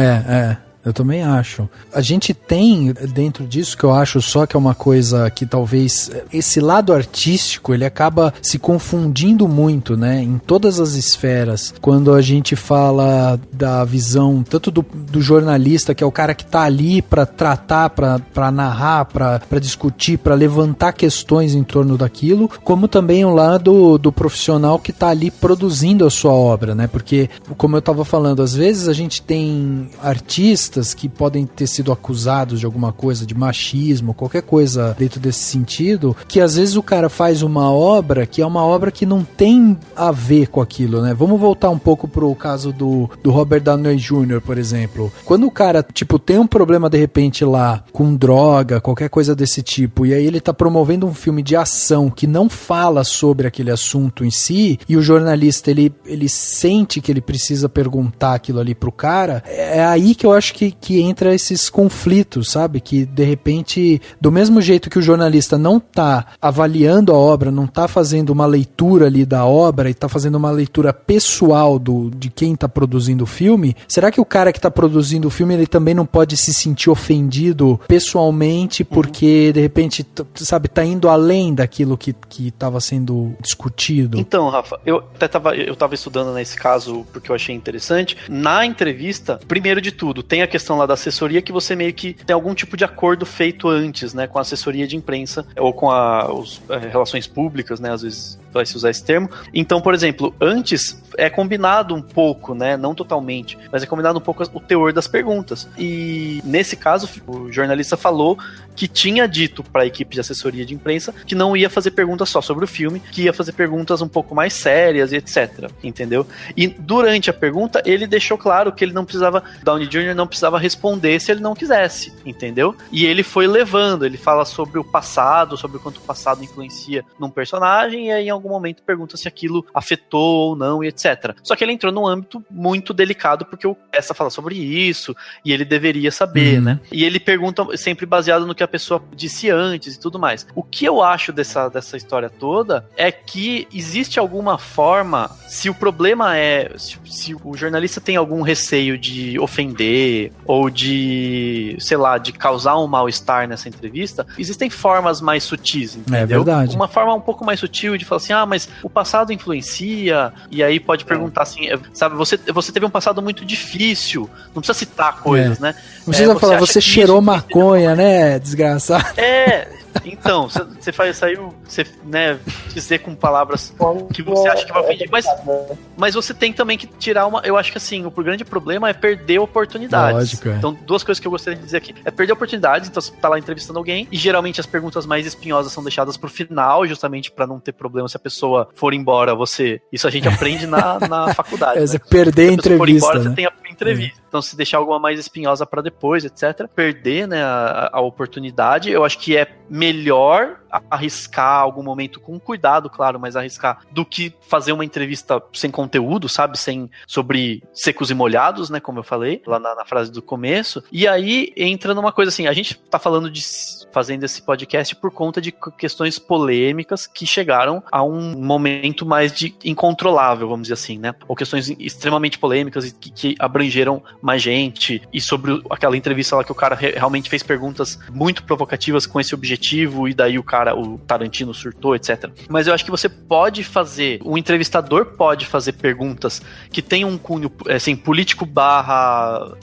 Eu também acho. A gente tem dentro disso, que eu acho só que é uma coisa que talvez esse lado artístico ele acaba se confundindo muito, né, em todas as esferas, quando a gente fala da visão tanto do jornalista, que é o cara que tá ali para tratar, para narrar, para discutir, para levantar questões em torno daquilo, como também o lado do profissional que tá ali produzindo a sua obra, né, porque como eu tava falando, às vezes a gente tem artistas que podem ter sido acusados de alguma coisa, de machismo, qualquer coisa dentro desse sentido, que às vezes o cara faz uma obra que é uma obra que não tem a ver com aquilo, né? Vamos voltar um pouco pro caso do Robert Downey Jr., por exemplo. Quando o cara, tipo, tem um problema de repente lá com droga, qualquer coisa desse tipo, e aí ele tá promovendo um filme de ação que não fala sobre aquele assunto em si, e o jornalista, ele sente que ele precisa perguntar aquilo ali pro cara, é aí que eu acho que entra esses conflitos, sabe? Que de repente, do mesmo jeito que o jornalista não tá avaliando a obra, não tá fazendo uma leitura ali da obra e tá fazendo uma leitura pessoal de quem tá produzindo o filme, será que o cara que tá produzindo o filme, ele também não pode se sentir ofendido pessoalmente porque de repente, sabe, tá indo além daquilo que tava sendo discutido? Então, Rafa, eu tava estudando nesse caso porque eu achei interessante. Na entrevista, primeiro de tudo, tem a questão lá da assessoria que você meio que tem algum tipo de acordo feito antes, né, com a assessoria de imprensa ou com as relações públicas, né, às vezes vai se usar esse termo. Então, por exemplo, antes é combinado um pouco, né, não totalmente, mas é combinado um pouco o teor das perguntas. E nesse caso, o jornalista falou que tinha dito para a equipe de assessoria de imprensa que não ia fazer perguntas só sobre o filme, que ia fazer perguntas um pouco mais sérias e etc, entendeu? E durante a pergunta, ele deixou claro que ele não precisava, Downey Jr. não precisava responder se ele não quisesse, entendeu? E ele foi levando, ele fala sobre o passado, sobre o quanto o passado influencia num personagem, e aí em algum momento pergunta se aquilo afetou ou não, e etc. Só que ele entrou num âmbito muito delicado, porque o Essa fala sobre isso, e ele deveria saber, né? E ele pergunta sempre baseado no que a pessoa disse antes e tudo mais. O que eu acho dessa história toda é que existe alguma forma, se o problema é, se o jornalista tem algum receio de ofender ofender ou de, sei lá, de causar um mal-estar nessa entrevista, existem formas mais sutis, entendeu? É verdade. Uma forma um pouco mais sutil de falar assim, mas o passado influencia, e aí pode perguntar assim, sabe, você teve um passado muito difícil, não precisa citar coisas, né? Não precisa falar, você cheirou maconha, né, desgraçado? Então, você saiu, né, dizer com palavras que você acha que vai ofender, mas você tem também que tirar eu acho que assim, o grande problema é perder oportunidades. Lógico, Então, duas coisas que eu gostaria de dizer aqui, é perder oportunidades, então você tá lá entrevistando alguém, e geralmente as perguntas mais espinhosas são deixadas pro final, justamente pra não ter problema se a pessoa for embora, isso a gente aprende na faculdade. Você perder a entrevista, for embora, né? você tem a entrevista. Então, se deixar alguma mais espinhosa pra depois, etc., perder, né, a oportunidade, eu acho que é melhor arriscar algum momento com cuidado, claro, mas arriscar do que fazer uma entrevista sem conteúdo, sabe? Sobre secos e molhados, né? Como eu falei lá na frase do começo. E aí entra numa coisa assim, a gente tá fazendo esse podcast por conta de questões polêmicas que chegaram a um momento mais incontrolável, vamos dizer assim, né? Ou questões extremamente polêmicas e que abrangeram mais gente. E sobre aquela entrevista lá que o cara realmente fez perguntas muito provocativas com esse objetivo, e daí o Tarantino surtou, etc. Mas eu acho que o entrevistador pode fazer perguntas que tenham um cunho, assim, político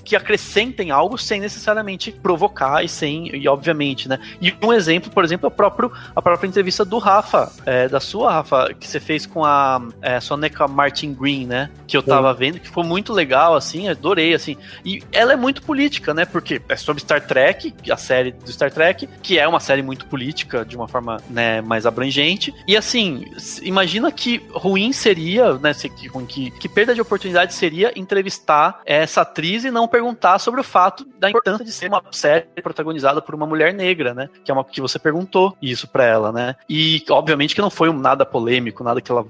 que acrescentem algo sem necessariamente provocar e obviamente, né? E um exemplo, por exemplo, a própria entrevista do Rafa, da sua, Rafa, que você fez com a Soneca Martin Green, né? Que eu tava vendo, que ficou muito legal, assim, adorei, assim. E ela é muito política, né? Porque é sobre Star Trek, a série do Star Trek, que é uma série muito política, de uma forma, né, mais abrangente. E assim, imagina que ruim seria, né, que perda de oportunidade seria entrevistar essa atriz e não perguntar sobre o fato da importância de ser uma série protagonizada por uma mulher negra, né, que é uma que você perguntou isso pra ela, né, e obviamente que não foi nada polêmico, nada que ela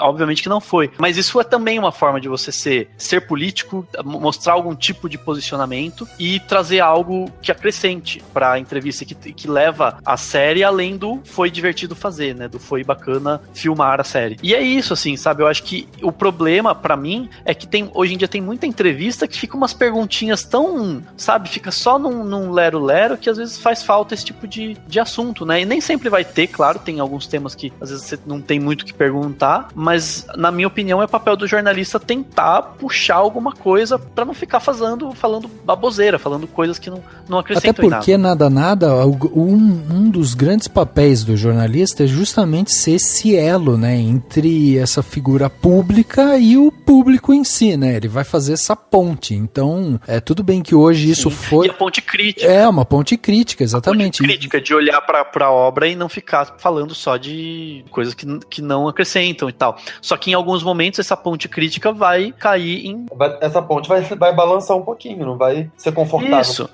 obviamente que não foi, mas isso é também uma forma de você ser político, mostrar algum tipo de posicionamento e trazer algo que acrescente pra entrevista, que leva a série além do foi divertido fazer, né, do foi bacana filmar a série. E é isso, assim, sabe, eu acho que o problema pra mim é que hoje em dia tem muita entrevista que fica umas perguntinhas tão, sabe, fica só num lero-lero que às vezes faz falta esse tipo de assunto, né, e nem sempre vai ter, claro, tem alguns temas que às vezes você não tem muito o que perguntar, mas na minha opinião é papel do jornalista tentar puxar alguma coisa pra não ficar falando baboseira, falando coisas que não acrescentam em nada. Até porque nada, um dos grandes papéis do jornalista é justamente ser esse elo, né, entre essa figura pública e o público em si, né, ele vai fazer essa ponte, então tudo bem que hoje isso foi... E a ponte crítica. Uma ponte crítica, exatamente. A ponte crítica, de olhar pra obra e não ficar falando só de coisas que não acrescentam e tal. Só que em alguns momentos essa ponte crítica vai cair em... Essa ponte vai balançar um pouquinho, não vai ser confortável. Isso.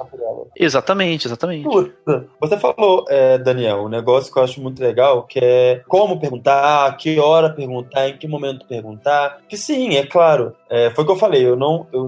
Exatamente. Puta, você falou, Daniel, um negócio que eu acho muito legal, que é como perguntar, que hora perguntar, em que momento perguntar. Que sim, é claro, foi o que eu falei,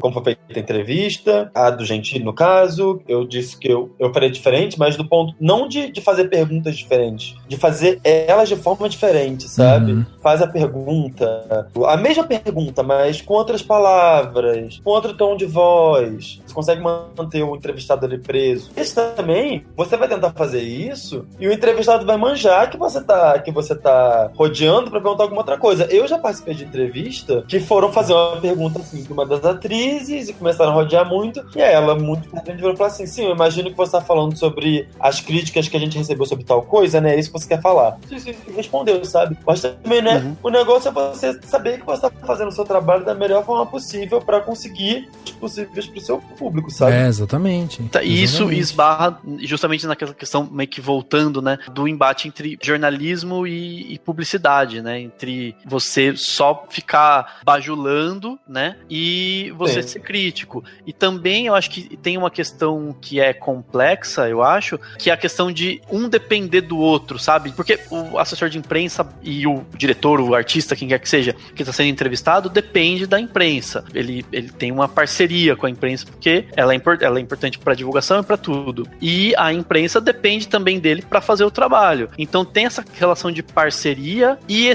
como foi feita a entrevista, a do Gentili, no caso, eu disse que eu faria diferente, mas do ponto, não de fazer perguntas diferentes, de fazer elas de forma diferente, sabe? Uhum. Faz a pergunta, a mesma pergunta, mas com outras palavras, com outro tom de voz. Você consegue manter o entrevistado ali preso. Isso também, você vai tentar fazer isso e o entrevistado vai manjar que você tá rodeando pra perguntar alguma outra coisa. Eu já participei de entrevista que foram fazer uma pergunta assim pra uma das atrizes e começaram a rodear muito, e ela muito pertinente virou e falou assim: sim, eu imagino que você tá falando sobre as críticas que a gente recebeu sobre tal coisa, né? É isso que você quer falar. Sim, respondeu, sabe? Mas também, né? Uhum. O negócio é você saber que você tá fazendo o seu trabalho da melhor forma possível pra conseguir os possíveis pro seu público, sabe? Exatamente. E isso esbarra justamente naquela questão, meio que voltando, né, do embate entre jornalismo e publicidade, né, entre você só ficar bajulando, né, e você ser crítico. E também eu acho que tem uma questão que é complexa, eu acho, que é a questão de um depender do outro, sabe? Porque o assessor de imprensa e o diretor, o artista, quem quer que seja, que está sendo entrevistado, depende da imprensa. Ele tem uma parceria parceria com a imprensa, porque ela é importante para divulgação e para tudo. E a imprensa depende também dele para fazer o trabalho. Então tem essa relação de parceria e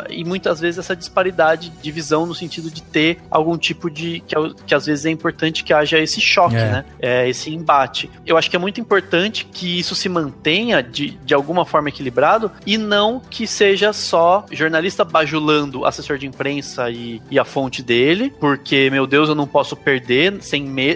e muitas vezes essa disparidade de visão no sentido de ter algum tipo de que às vezes é importante que haja esse choque, né? Esse embate. Eu acho que é muito importante que isso se mantenha de alguma forma equilibrado e não que seja só jornalista bajulando assessor de imprensa e a fonte dele, porque, meu Deus, eu não posso perder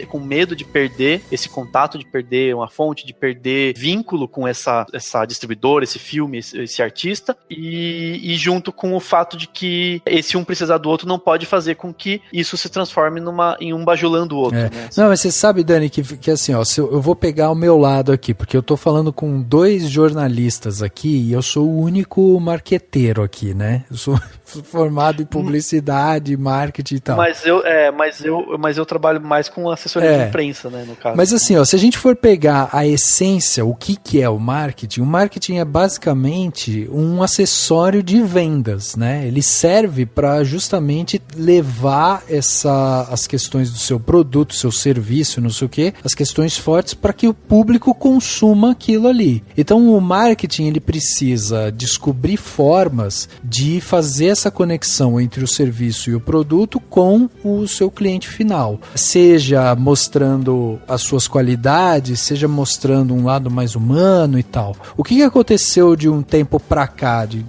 com medo de perder esse contato, de perder uma fonte, de perder vínculo com essa distribuidora, esse filme, esse artista, e junto com o fato de que esse um precisar do outro não pode fazer com que isso se transforme em um bajulando o outro. Né? Assim. Não, mas você sabe, Dani, que assim, ó, eu vou pegar o meu lado aqui, porque eu tô falando com 2 jornalistas aqui e eu sou o único marqueteiro aqui, né? Eu sou formado em publicidade, marketing e tal. Mas eu trabalho mais com assessoria de imprensa, né, no caso. Mas assim, ó, se a gente for pegar a essência, o que é o marketing é basicamente um acessório de vendas, né? Ele serve para justamente levar as questões do seu produto, seu serviço, não sei o quê, as questões fortes para que o público consuma aquilo ali. Então o marketing, ele precisa descobrir formas de fazer essa conexão entre o serviço e o produto com o seu cliente final. Seja mostrando as suas qualidades, seja mostrando um lado mais humano e tal. O que aconteceu de um tempo pra cá, de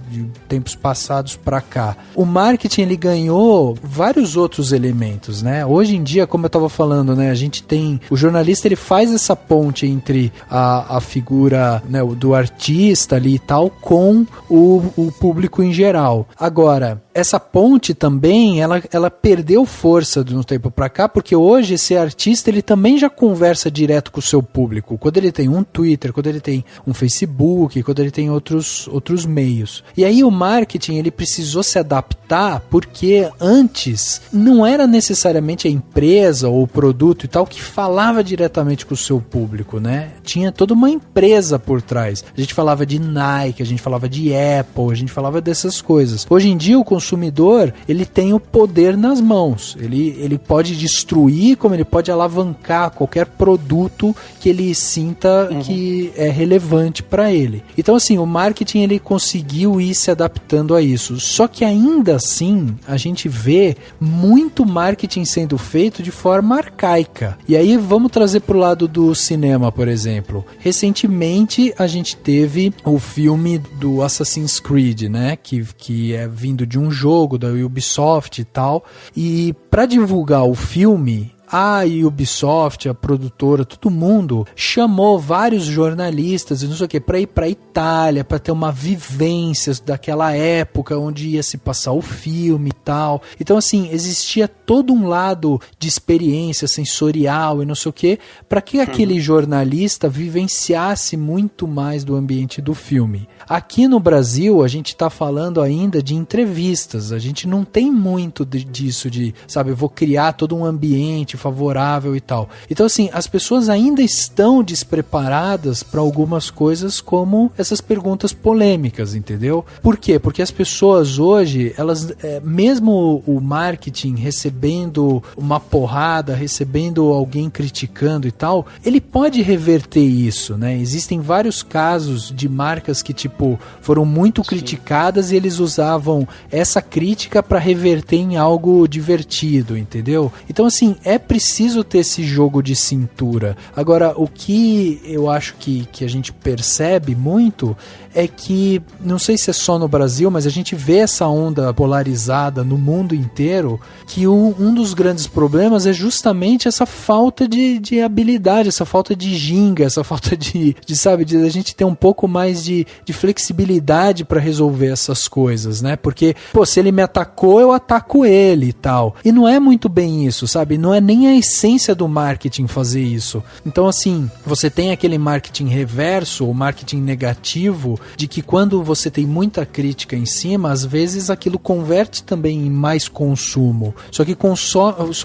tempos passados pra cá? O marketing, ele ganhou vários outros elementos, né? Hoje em dia, como eu tava falando, né, a gente tem... O jornalista, ele faz essa ponte entre a figura, né, do artista ali e tal com o público em geral. Agora, essa ponte também, ela perdeu força de um tempo pra cá, porque hoje esse artista, ele também já conversa direto com o seu público. Quando ele tem um Twitter, quando ele tem um Facebook, quando ele tem outros meios. E aí o marketing, ele precisou se adaptar, porque antes não era necessariamente a empresa ou o produto e tal que falava diretamente com o seu público, né? Tinha toda uma empresa por trás. A gente falava de Nike, a gente falava de Apple, a gente falava dessas coisas. Hoje em dia o consumidor, ele tem o poder nas mãos. Ele pode destruir, como ele pode alavancar qualquer produto que ele sinta que é relevante para ele. Então assim, o marketing, ele conseguiu ir se adaptando a isso. Só que ainda assim, a gente vê muito marketing sendo feito de forma arcaica. E aí vamos trazer pro lado do cinema, por exemplo. Recentemente a gente teve o filme do Assassin's Creed, né? Que é vindo de um jogo da Ubisoft e tal. E para divulgar o filme, a Ubisoft, a produtora, todo mundo chamou vários jornalistas e não sei o que, para ir para Itália, para ter uma vivência daquela época onde ia se passar o filme e tal. Então assim, existia todo um lado de experiência sensorial e não sei o que, para que aquele jornalista vivenciasse muito mais do ambiente do filme. Aqui no Brasil, a gente está falando ainda de entrevistas, a gente não tem muito disso de, sabe, eu vou criar todo um ambiente favorável e tal. Então assim, as pessoas ainda estão despreparadas para algumas coisas como essas perguntas polêmicas, entendeu? Por quê? Porque as pessoas hoje, elas, mesmo o marketing recebendo uma porrada, recebendo alguém criticando e tal, ele pode reverter isso, né? Existem vários casos de marcas que tipo foram muito criticadas e eles usavam essa crítica para reverter em algo divertido, entendeu? Então assim, é preciso ter esse jogo de cintura. Agora, o que eu acho que a gente percebe muito é que, não sei se é só no Brasil, mas a gente vê essa onda polarizada no mundo inteiro, que um dos grandes problemas é justamente essa falta de habilidade, essa falta de ginga, essa falta de sabe, de a gente ter um pouco mais de flexibilidade para resolver essas coisas, né? Porque, pô, se ele me atacou, eu ataco ele e tal. E não é muito bem isso, sabe? Não é nem a essência do marketing fazer isso. Então, assim, você tem aquele marketing reverso, ou marketing negativo, de que quando você tem muita crítica em cima, às vezes aquilo converte também em mais consumo. Só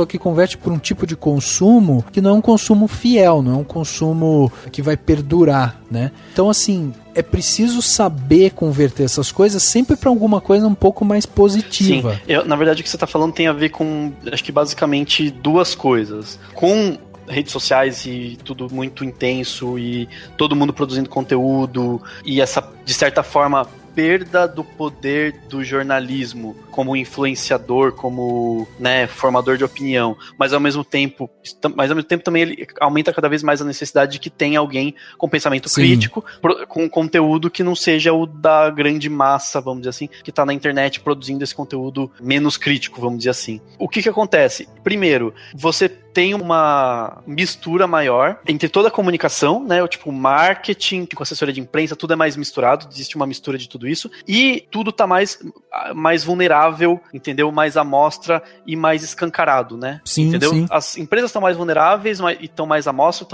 que converte por um tipo de consumo que não é um consumo fiel, não é um consumo que vai perdurar, né? Então, assim, é preciso saber converter essas coisas sempre para alguma coisa um pouco mais positiva. Sim, na verdade o que você tá falando tem a ver com, acho que basicamente duas coisas. Com redes sociais e tudo muito intenso e todo mundo produzindo conteúdo e essa, de certa forma, perda do poder do jornalismo como influenciador, como, né, formador de opinião, mas ao mesmo tempo também ele aumenta cada vez mais a necessidade de que tenha alguém com pensamento crítico, com conteúdo que não seja o da grande massa, vamos dizer assim, que está na internet produzindo esse conteúdo menos crítico, vamos dizer assim. O que acontece? Primeiro, você tem uma mistura maior entre toda a comunicação, né, tipo marketing, com assessoria de imprensa, tudo é mais misturado, existe uma mistura de tudo isso, e tudo tá mais vulnerável, entendeu? Mais à mostra e mais escancarado, né? Sim, entendeu? sim. As empresas estão mais vulneráveis e estão mais à mostra,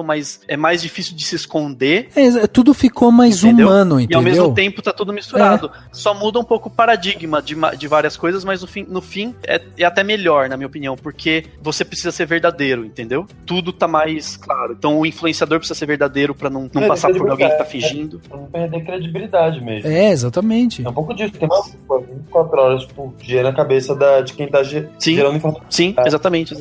é mais difícil de se esconder. Tudo ficou mais humano, entendeu? E ao mesmo tempo tá tudo misturado. Só muda um pouco o paradigma de várias coisas, mas no fim é até melhor, na minha opinião, porque você precisa ser verdadeiro, entendeu? Tudo tá mais claro. Então o influenciador precisa ser verdadeiro pra não passar por alguém que tá fingindo. Pra não perder credibilidade mesmo. Exatamente. É um pouco disso. Tem uma 24 horas por dia na cabeça de quem tá gerando informação. Sim, exatamente.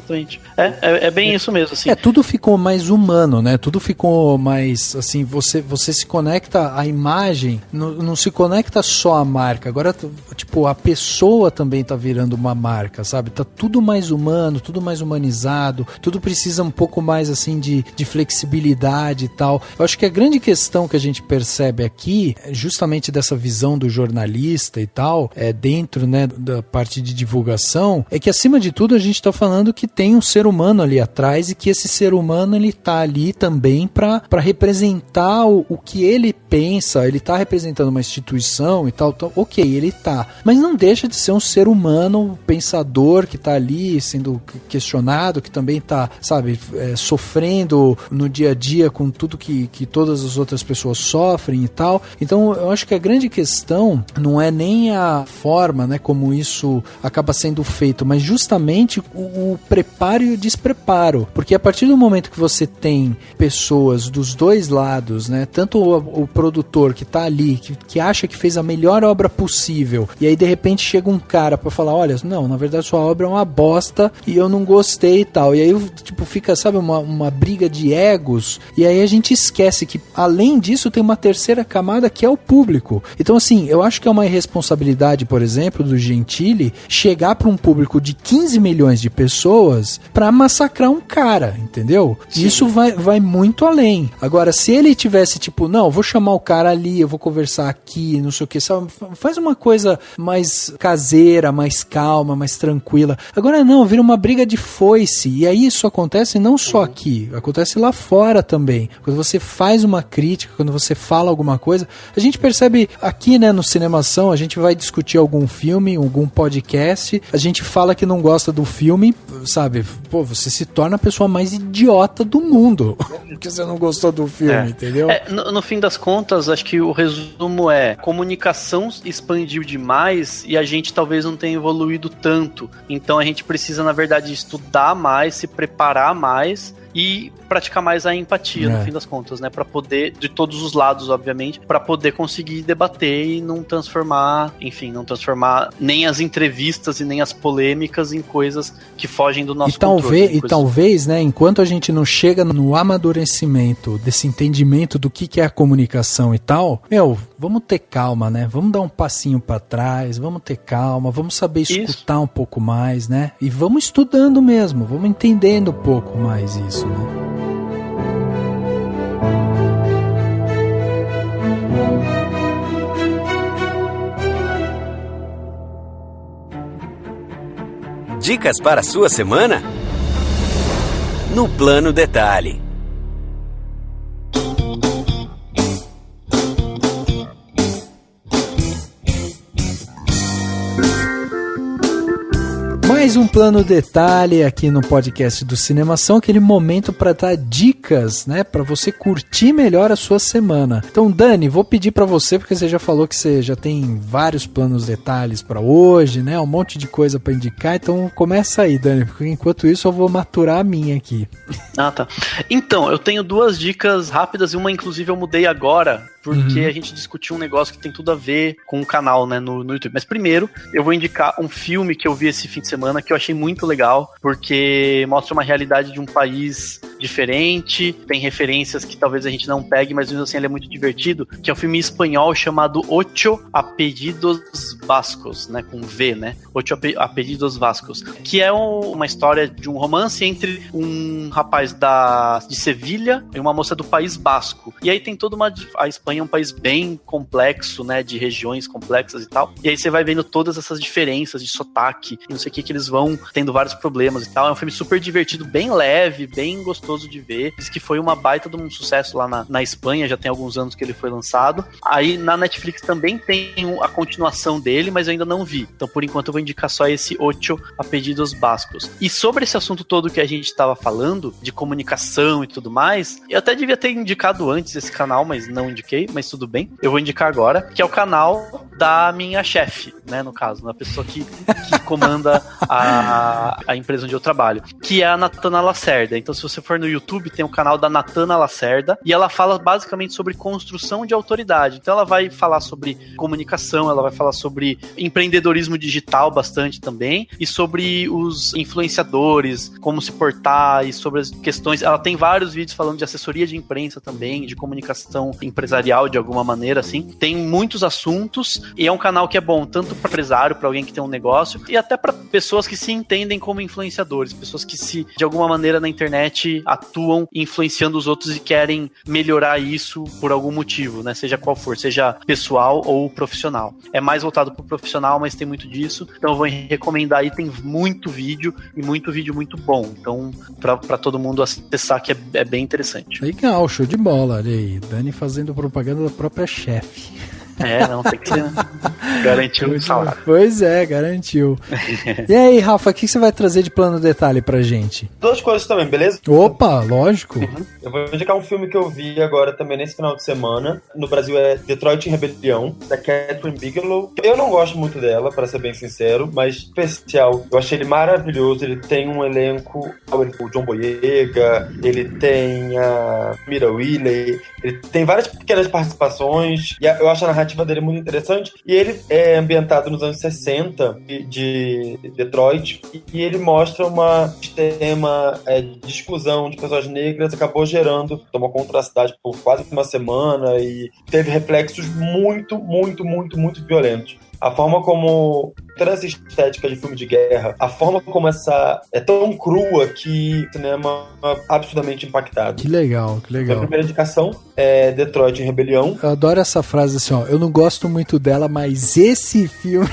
É bem isso mesmo, assim. Tudo ficou mais humano, né? Tudo ficou mais, assim, você se conecta à imagem, não se conecta só à marca. Agora, tipo, a pessoa também tá virando uma marca, sabe? Tá tudo mais humano, tudo mais humanizado, tudo precisa um pouco mais, assim, de flexibilidade e tal. Eu acho que a grande questão que a gente percebe aqui, justamente dessa visão do jornalista e tal, dentro, né, da parte de divulgação, é que acima de tudo a gente tá falando que tem um ser humano ali atrás e que esse ser humano ele tá ali também para representar o que ele pensa, ele tá representando uma instituição e tal, então, ok, ele tá, mas não deixa de ser um ser humano pensador que tá ali sendo questionado, que também tá, sabe, sofrendo no dia a dia com tudo que todas as outras pessoas sofrem e tal. Então eu acho que a grande questão não é nem a forma, né, como isso acaba sendo feito, mas justamente o preparo e o despreparo, porque a partir do momento que você tem pessoas dos dois lados, né, tanto o produtor que tá ali, que acha que fez a melhor obra possível, e aí de repente chega um cara pra falar, olha, não, na verdade sua obra é uma bosta e eu não gostei e tal, e aí tipo fica, sabe, uma briga de egos, e aí a gente esquece que além disso tem uma terceira camada que é o público. Então assim, eu acho que é uma irresponsabilidade, por exemplo, do Gentili chegar para um público de 15 milhões de pessoas para massacrar um cara, entendeu? Sim. Isso vai muito além. Agora, se ele tivesse tipo, não, vou chamar o cara ali, eu vou conversar aqui, não sei o que, sabe? Faz uma coisa mais caseira, mais calma, mais tranquila. Agora não, vira uma briga de foice, e aí isso acontece não só aqui, acontece lá fora também. Quando você faz uma crítica, quando você fala alguma coisa, a gente percebe aqui, né, no Cinemação, a gente vai discutir algum filme, algum podcast, a gente fala que não gosta do filme, sabe? Pô, você se torna a pessoa mais idiota do mundo porque você não gostou do filme, entendeu? No fim das contas, acho que o resumo é: comunicação expandiu demais e a gente talvez não tenha evoluído tanto. Então a gente precisa, na verdade, estudar mais, se preparar mais e praticar mais a empatia, no fim das contas, né? Pra poder, de todos os lados, obviamente, pra poder conseguir debater e não transformar nem as entrevistas e nem as polêmicas em coisas que fogem do nosso controle. E talvez, né, enquanto a gente não chega no amadurecimento desse entendimento do que é a comunicação e tal, vamos ter calma, né? Vamos dar um passinho pra trás, vamos ter calma, vamos saber escutar um pouco mais, né? E vamos estudando mesmo, vamos entendendo um pouco mais isso, né? Dicas para a sua semana? No Plano Detalhe. Mais um Plano Detalhe aqui no podcast do Cinemação, aquele momento para dar dicas, né, para você curtir melhor a sua semana. Então, Dani, vou pedir para você, porque você já falou que você já tem vários planos detalhes para hoje, né, um monte de coisa para indicar, então começa aí, Dani, porque enquanto isso eu vou maturar a minha aqui. Ah, tá. Então, eu tenho duas dicas rápidas e uma inclusive eu mudei agora porque a gente discutiu um negócio que tem tudo a ver com o canal, né, no YouTube. Mas primeiro, eu vou indicar um filme que eu vi esse fim de semana que eu achei muito legal, porque mostra uma realidade de um país diferente, tem referências que talvez a gente não pegue, mas mesmo assim ele é muito divertido, que é um filme espanhol chamado Ocho Apellidos Vascos, né, com V, né, Ocho Apellidos Vascos, que é uma história de um romance entre um rapaz de Sevilha e uma moça do País Basco, e aí tem toda a Espanha é um país bem complexo, né, de regiões complexas e tal, e aí você vai vendo todas essas diferenças de sotaque, e não sei o que eles vão tendo vários problemas e tal, é um filme super divertido, bem leve, bem gostoso de ver. Diz que foi uma baita de um sucesso lá na Espanha, já tem alguns anos que ele foi lançado. Aí na Netflix também tem a continuação dele, mas eu ainda não vi. Então por enquanto eu vou indicar só esse Ocho Apellidos Bascos. E sobre esse assunto todo que a gente estava falando, de comunicação e tudo mais, eu até devia ter indicado antes esse canal, mas não indiquei, mas tudo bem. Eu vou indicar agora, que é o canal da minha chefe, né, no caso, a pessoa que comanda a empresa onde eu trabalho, que é a Natana Lacerda. Então se você for no YouTube, tem o canal da Natana Lacerda, e ela fala basicamente sobre construção de autoridade. Então ela vai falar sobre comunicação, ela vai falar sobre empreendedorismo digital bastante também, e sobre os influenciadores, como se portar, e sobre as questões. Ela tem vários vídeos falando de assessoria de imprensa também, de comunicação empresarial de alguma maneira, assim. Tem muitos assuntos, e é um canal que é bom tanto para empresário, para alguém que tem um negócio, e até para pessoas que se entendem como influenciadores, pessoas que de alguma maneira na internet atuam influenciando os outros e querem melhorar isso por algum motivo, né? Seja qual for, seja pessoal ou profissional. É mais voltado pro profissional, mas tem muito disso. Então eu vou recomendar aí, tem muito vídeo e muito vídeo muito bom. Então, pra todo mundo acessar, que é bem interessante. Legal, show de bola. Olha aí, Dani fazendo propaganda da própria chefe. Não, tem que garantir o salário. Pois é, garantiu. E aí, Rafa, o que você vai trazer de plano detalhe pra gente? Duas coisas também, beleza? Opa, lógico. Eu vou indicar um filme que eu vi agora também nesse final de semana. No Brasil é Detroit em Rebelião, da Catherine Bigelow. Eu não gosto muito dela, pra ser bem sincero, mas especial. Eu achei ele maravilhoso. Ele tem um elenco, o John Boyega, ele tem a Mira Willey, ele tem várias pequenas participações, e eu acho a narrativa dele muito interessante, e ele é ambientado nos anos 60 de Detroit, e ele mostra um sistema de exclusão de pessoas negras, acabou tomou conta da cidade por quase uma semana e teve reflexos muito, muito, muito, muito violentos. A forma como toda essa estética de filme de guerra, a forma como essa é tão crua que o cinema é absurdamente impactado. Que legal, que legal. A primeira indicação é Detroit em Rebelião. Eu adoro essa frase assim, ó, eu não gosto muito dela, mas esse filme...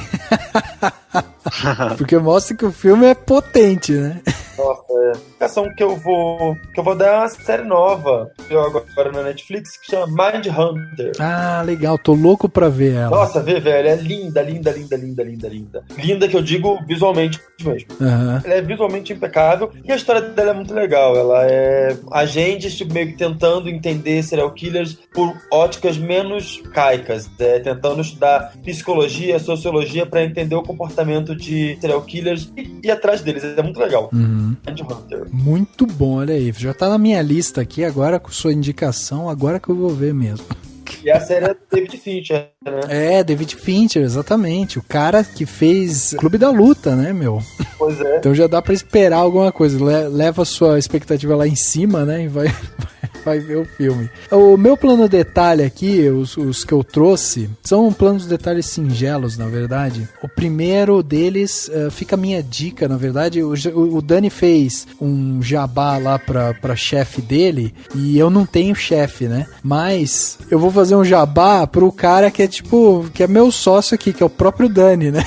Porque mostra que o filme é potente, né? Nossa, a indicação que eu vou dar é uma série nova, agora na Netflix, que chama Mind Hunter. Ah, legal, tô louco pra ver ela. Nossa, vê, velho, é linda, linda, linda, linda, linda, linda. Linda que eu digo visualmente mesmo. Uhum. Ela é visualmente impecável e a história dela é muito legal. Ela é agentes, tipo, meio que tentando entender serial killers por óticas menos caicas, tentando estudar psicologia, sociologia pra entender o comportamento de serial killers e ir atrás deles. É muito legal. Mind Hunter. Muito bom, olha aí. Já tá na minha lista aqui, agora com sua indicação, agora que eu vou ver mesmo. E a série é David Fincher, né? É, David Fincher, exatamente. O cara que fez Clube da Luta, né, meu? Pois é. Então já dá pra esperar alguma coisa. Leva a sua expectativa lá em cima, né, e vai ver o filme. O meu plano detalhe aqui, os que eu trouxe, são planos detalhes singelos, na verdade. O primeiro deles, fica a minha dica, na verdade. O Dani fez um jabá lá pra chefe dele, e eu não tenho chefe, né? Mas eu vou fazer um jabá pro cara que é tipo, que é meu sócio aqui, que é o próprio Dani, né?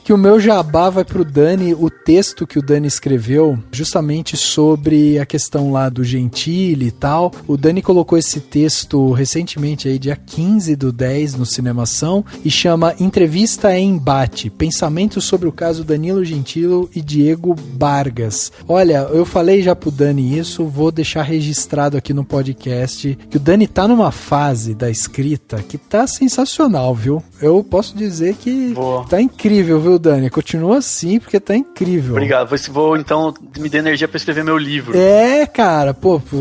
Que o meu jabá vai pro Dani, o texto que o Dani escreveu justamente sobre a questão lá do Gentili e tal. O Dani colocou esse texto recentemente aí, dia 15/10, no Cinemação, e chama Entrevista em Embate, Pensamentos sobre o caso Danilo Gentili e Diego Vargas. Olha, eu falei já pro Dani isso, vou deixar registrado aqui no podcast, que o Dani tá numa fase da escrita que tá sensacional, viu? Eu posso dizer que tá incrível, viu, Dani. Continua assim, porque tá incrível. Obrigado. Vou então me dar energia pra escrever meu livro. Cara,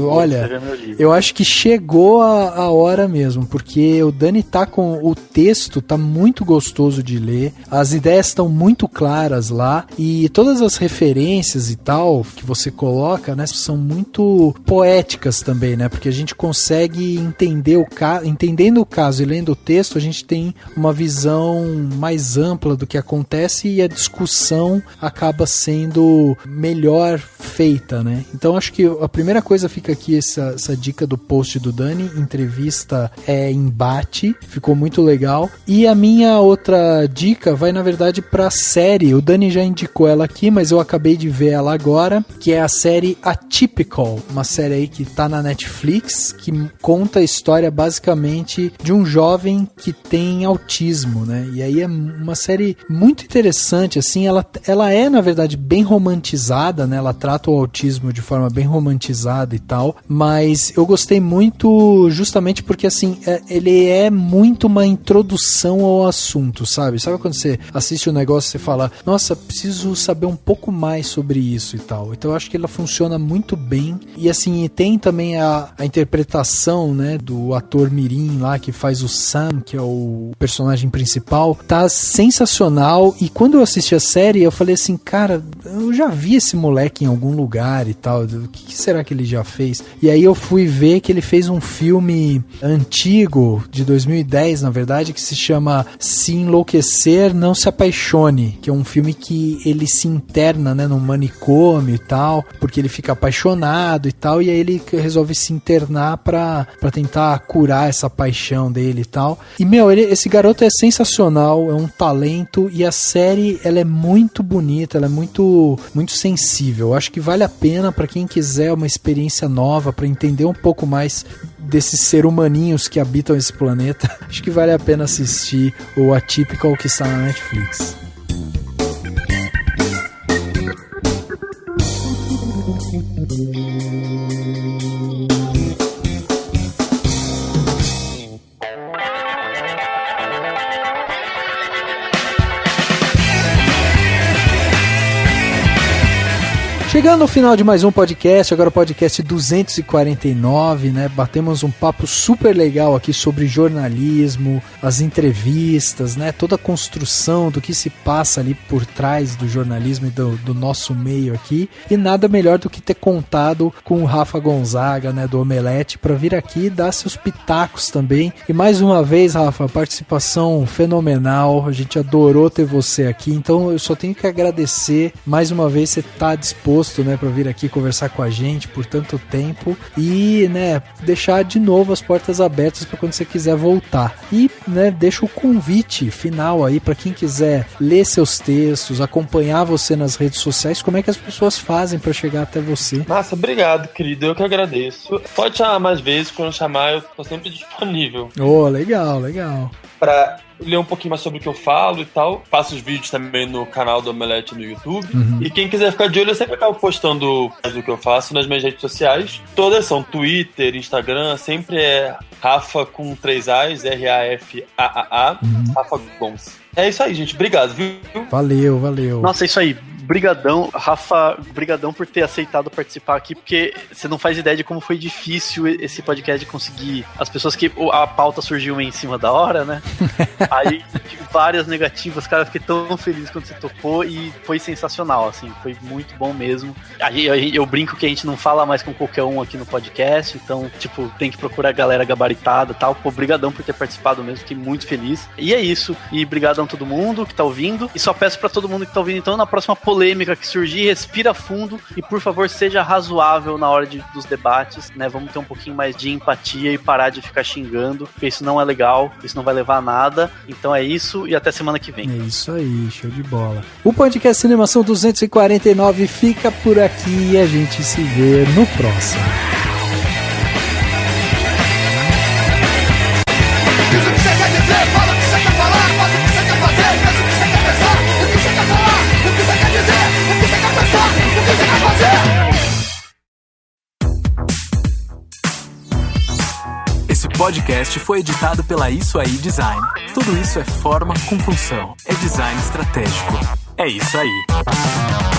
olha, eu acho que chegou a hora mesmo, porque o Dani tá com o texto, tá muito gostoso de ler, as ideias estão muito claras lá, e todas as referências e tal que você coloca, né, são muito poéticas também, né, porque a gente consegue entender entendendo o caso e lendo o texto, a gente tem uma visão mais ampla do que acontece e a discussão acaba sendo melhor feita, né? Então acho que a primeira coisa fica aqui essa dica do post do Dani, entrevista embate, ficou muito legal. E a minha outra dica vai na verdade pra série, o Dani já indicou ela aqui, mas eu acabei de ver ela agora, que é a série Atypical, uma série aí que tá na Netflix, que conta a história basicamente de um jovem que tem autismo, né? E aí é uma série muito interessante, assim, ela é na verdade bem romantizada, né? Ela trata o autismo de forma bem romantizada e tal, mas eu gostei muito justamente porque, assim, ele é muito uma introdução ao assunto, sabe? Sabe quando você assiste um negócio e você fala, nossa, preciso saber um pouco mais sobre isso e tal. Então eu acho que ela funciona muito bem e, assim, tem também a interpretação, né, do ator mirim lá que faz o Sam, que é o personagem principal, tá sensacional. E quando eu assisti a série, eu falei assim, cara, eu já vi esse moleque em algum lugar e tal, o que será que ele já fez? E aí eu fui ver que ele fez um filme antigo, de 2010 na verdade, que se chama Se Enlouquecer, Não Se Apaixone, que é um filme que ele se interna, né, num manicômio e tal, porque ele fica apaixonado e tal, e aí ele resolve se internar pra tentar curar essa paixão dele e tal. E, esse garoto é sensacional, é um talento, e a série, ela é muito bonita, ela é muito, muito sensível. Eu acho que vale a pena pra quem quiser uma experiência nova, pra entender um pouco mais desses seres humaninhos que habitam esse planeta. Acho que vale a pena assistir o Atypical, que está na Netflix. Chegando ao final de mais um podcast, agora o podcast 249, né? Batemos um papo super legal aqui sobre jornalismo, as entrevistas, né? Toda a construção do que se passa ali por trás do jornalismo e do nosso meio aqui. E nada melhor do que ter contado com o Rafa Gonzaga, né? Do Omelete, para vir aqui e dar seus pitacos também. E mais uma vez, Rafa, participação fenomenal. A gente adorou ter você aqui. Então eu só tenho que agradecer. Mais uma vez você tá disposto, né, para vir aqui conversar com a gente por tanto tempo e, né, deixar de novo as portas abertas para quando você quiser voltar. E, né, deixa o convite final aí para quem quiser ler seus textos, acompanhar você nas redes sociais. Como é que as pessoas fazem para chegar até você? Massa, obrigado, querido. Eu que agradeço. Pode chamar mais vezes, quando chamar eu tô sempre disponível. Legal. Pra ler um pouquinho mais sobre o que eu falo e tal. Faço os vídeos também no canal do Omelete no YouTube. E quem quiser ficar de olho, eu sempre acabo postando mais do que eu faço nas minhas redes sociais. Todas são Twitter, Instagram, sempre é Rafa com 3 A's, R-A-F-A-A-A, Rafa Gonz. É isso aí, gente. Obrigado, viu? Valeu. Nossa, é isso aí. Brigadão, Rafa, brigadão por ter aceitado participar aqui, porque você não faz ideia de como foi difícil esse podcast de conseguir as pessoas que a pauta surgiu em cima da hora, né? Aí tive várias negativas, cara, fiquei tão feliz quando você topou e foi sensacional, assim, foi muito bom mesmo. Eu brinco que a gente não fala mais com qualquer um aqui no podcast, então, tipo, tem que procurar a galera gabaritada e tal. Pô, brigadão por ter participado mesmo, fiquei muito feliz. E é isso, e brigadão a todo mundo que tá ouvindo, e só peço pra todo mundo que tá ouvindo, então, na próxima polêmica que surgir, respira fundo e, por favor, seja razoável na hora dos debates, né? Vamos ter um pouquinho mais de empatia e parar de ficar xingando, porque isso não é legal, isso não vai levar a nada. Então é isso e até semana que vem. É isso aí, show de bola. O podcast Cinemação 249 fica por aqui e a gente se vê no próximo. podcast foi editado pela Isso Aí Design. Tudo isso é forma com função. É design estratégico. É isso aí.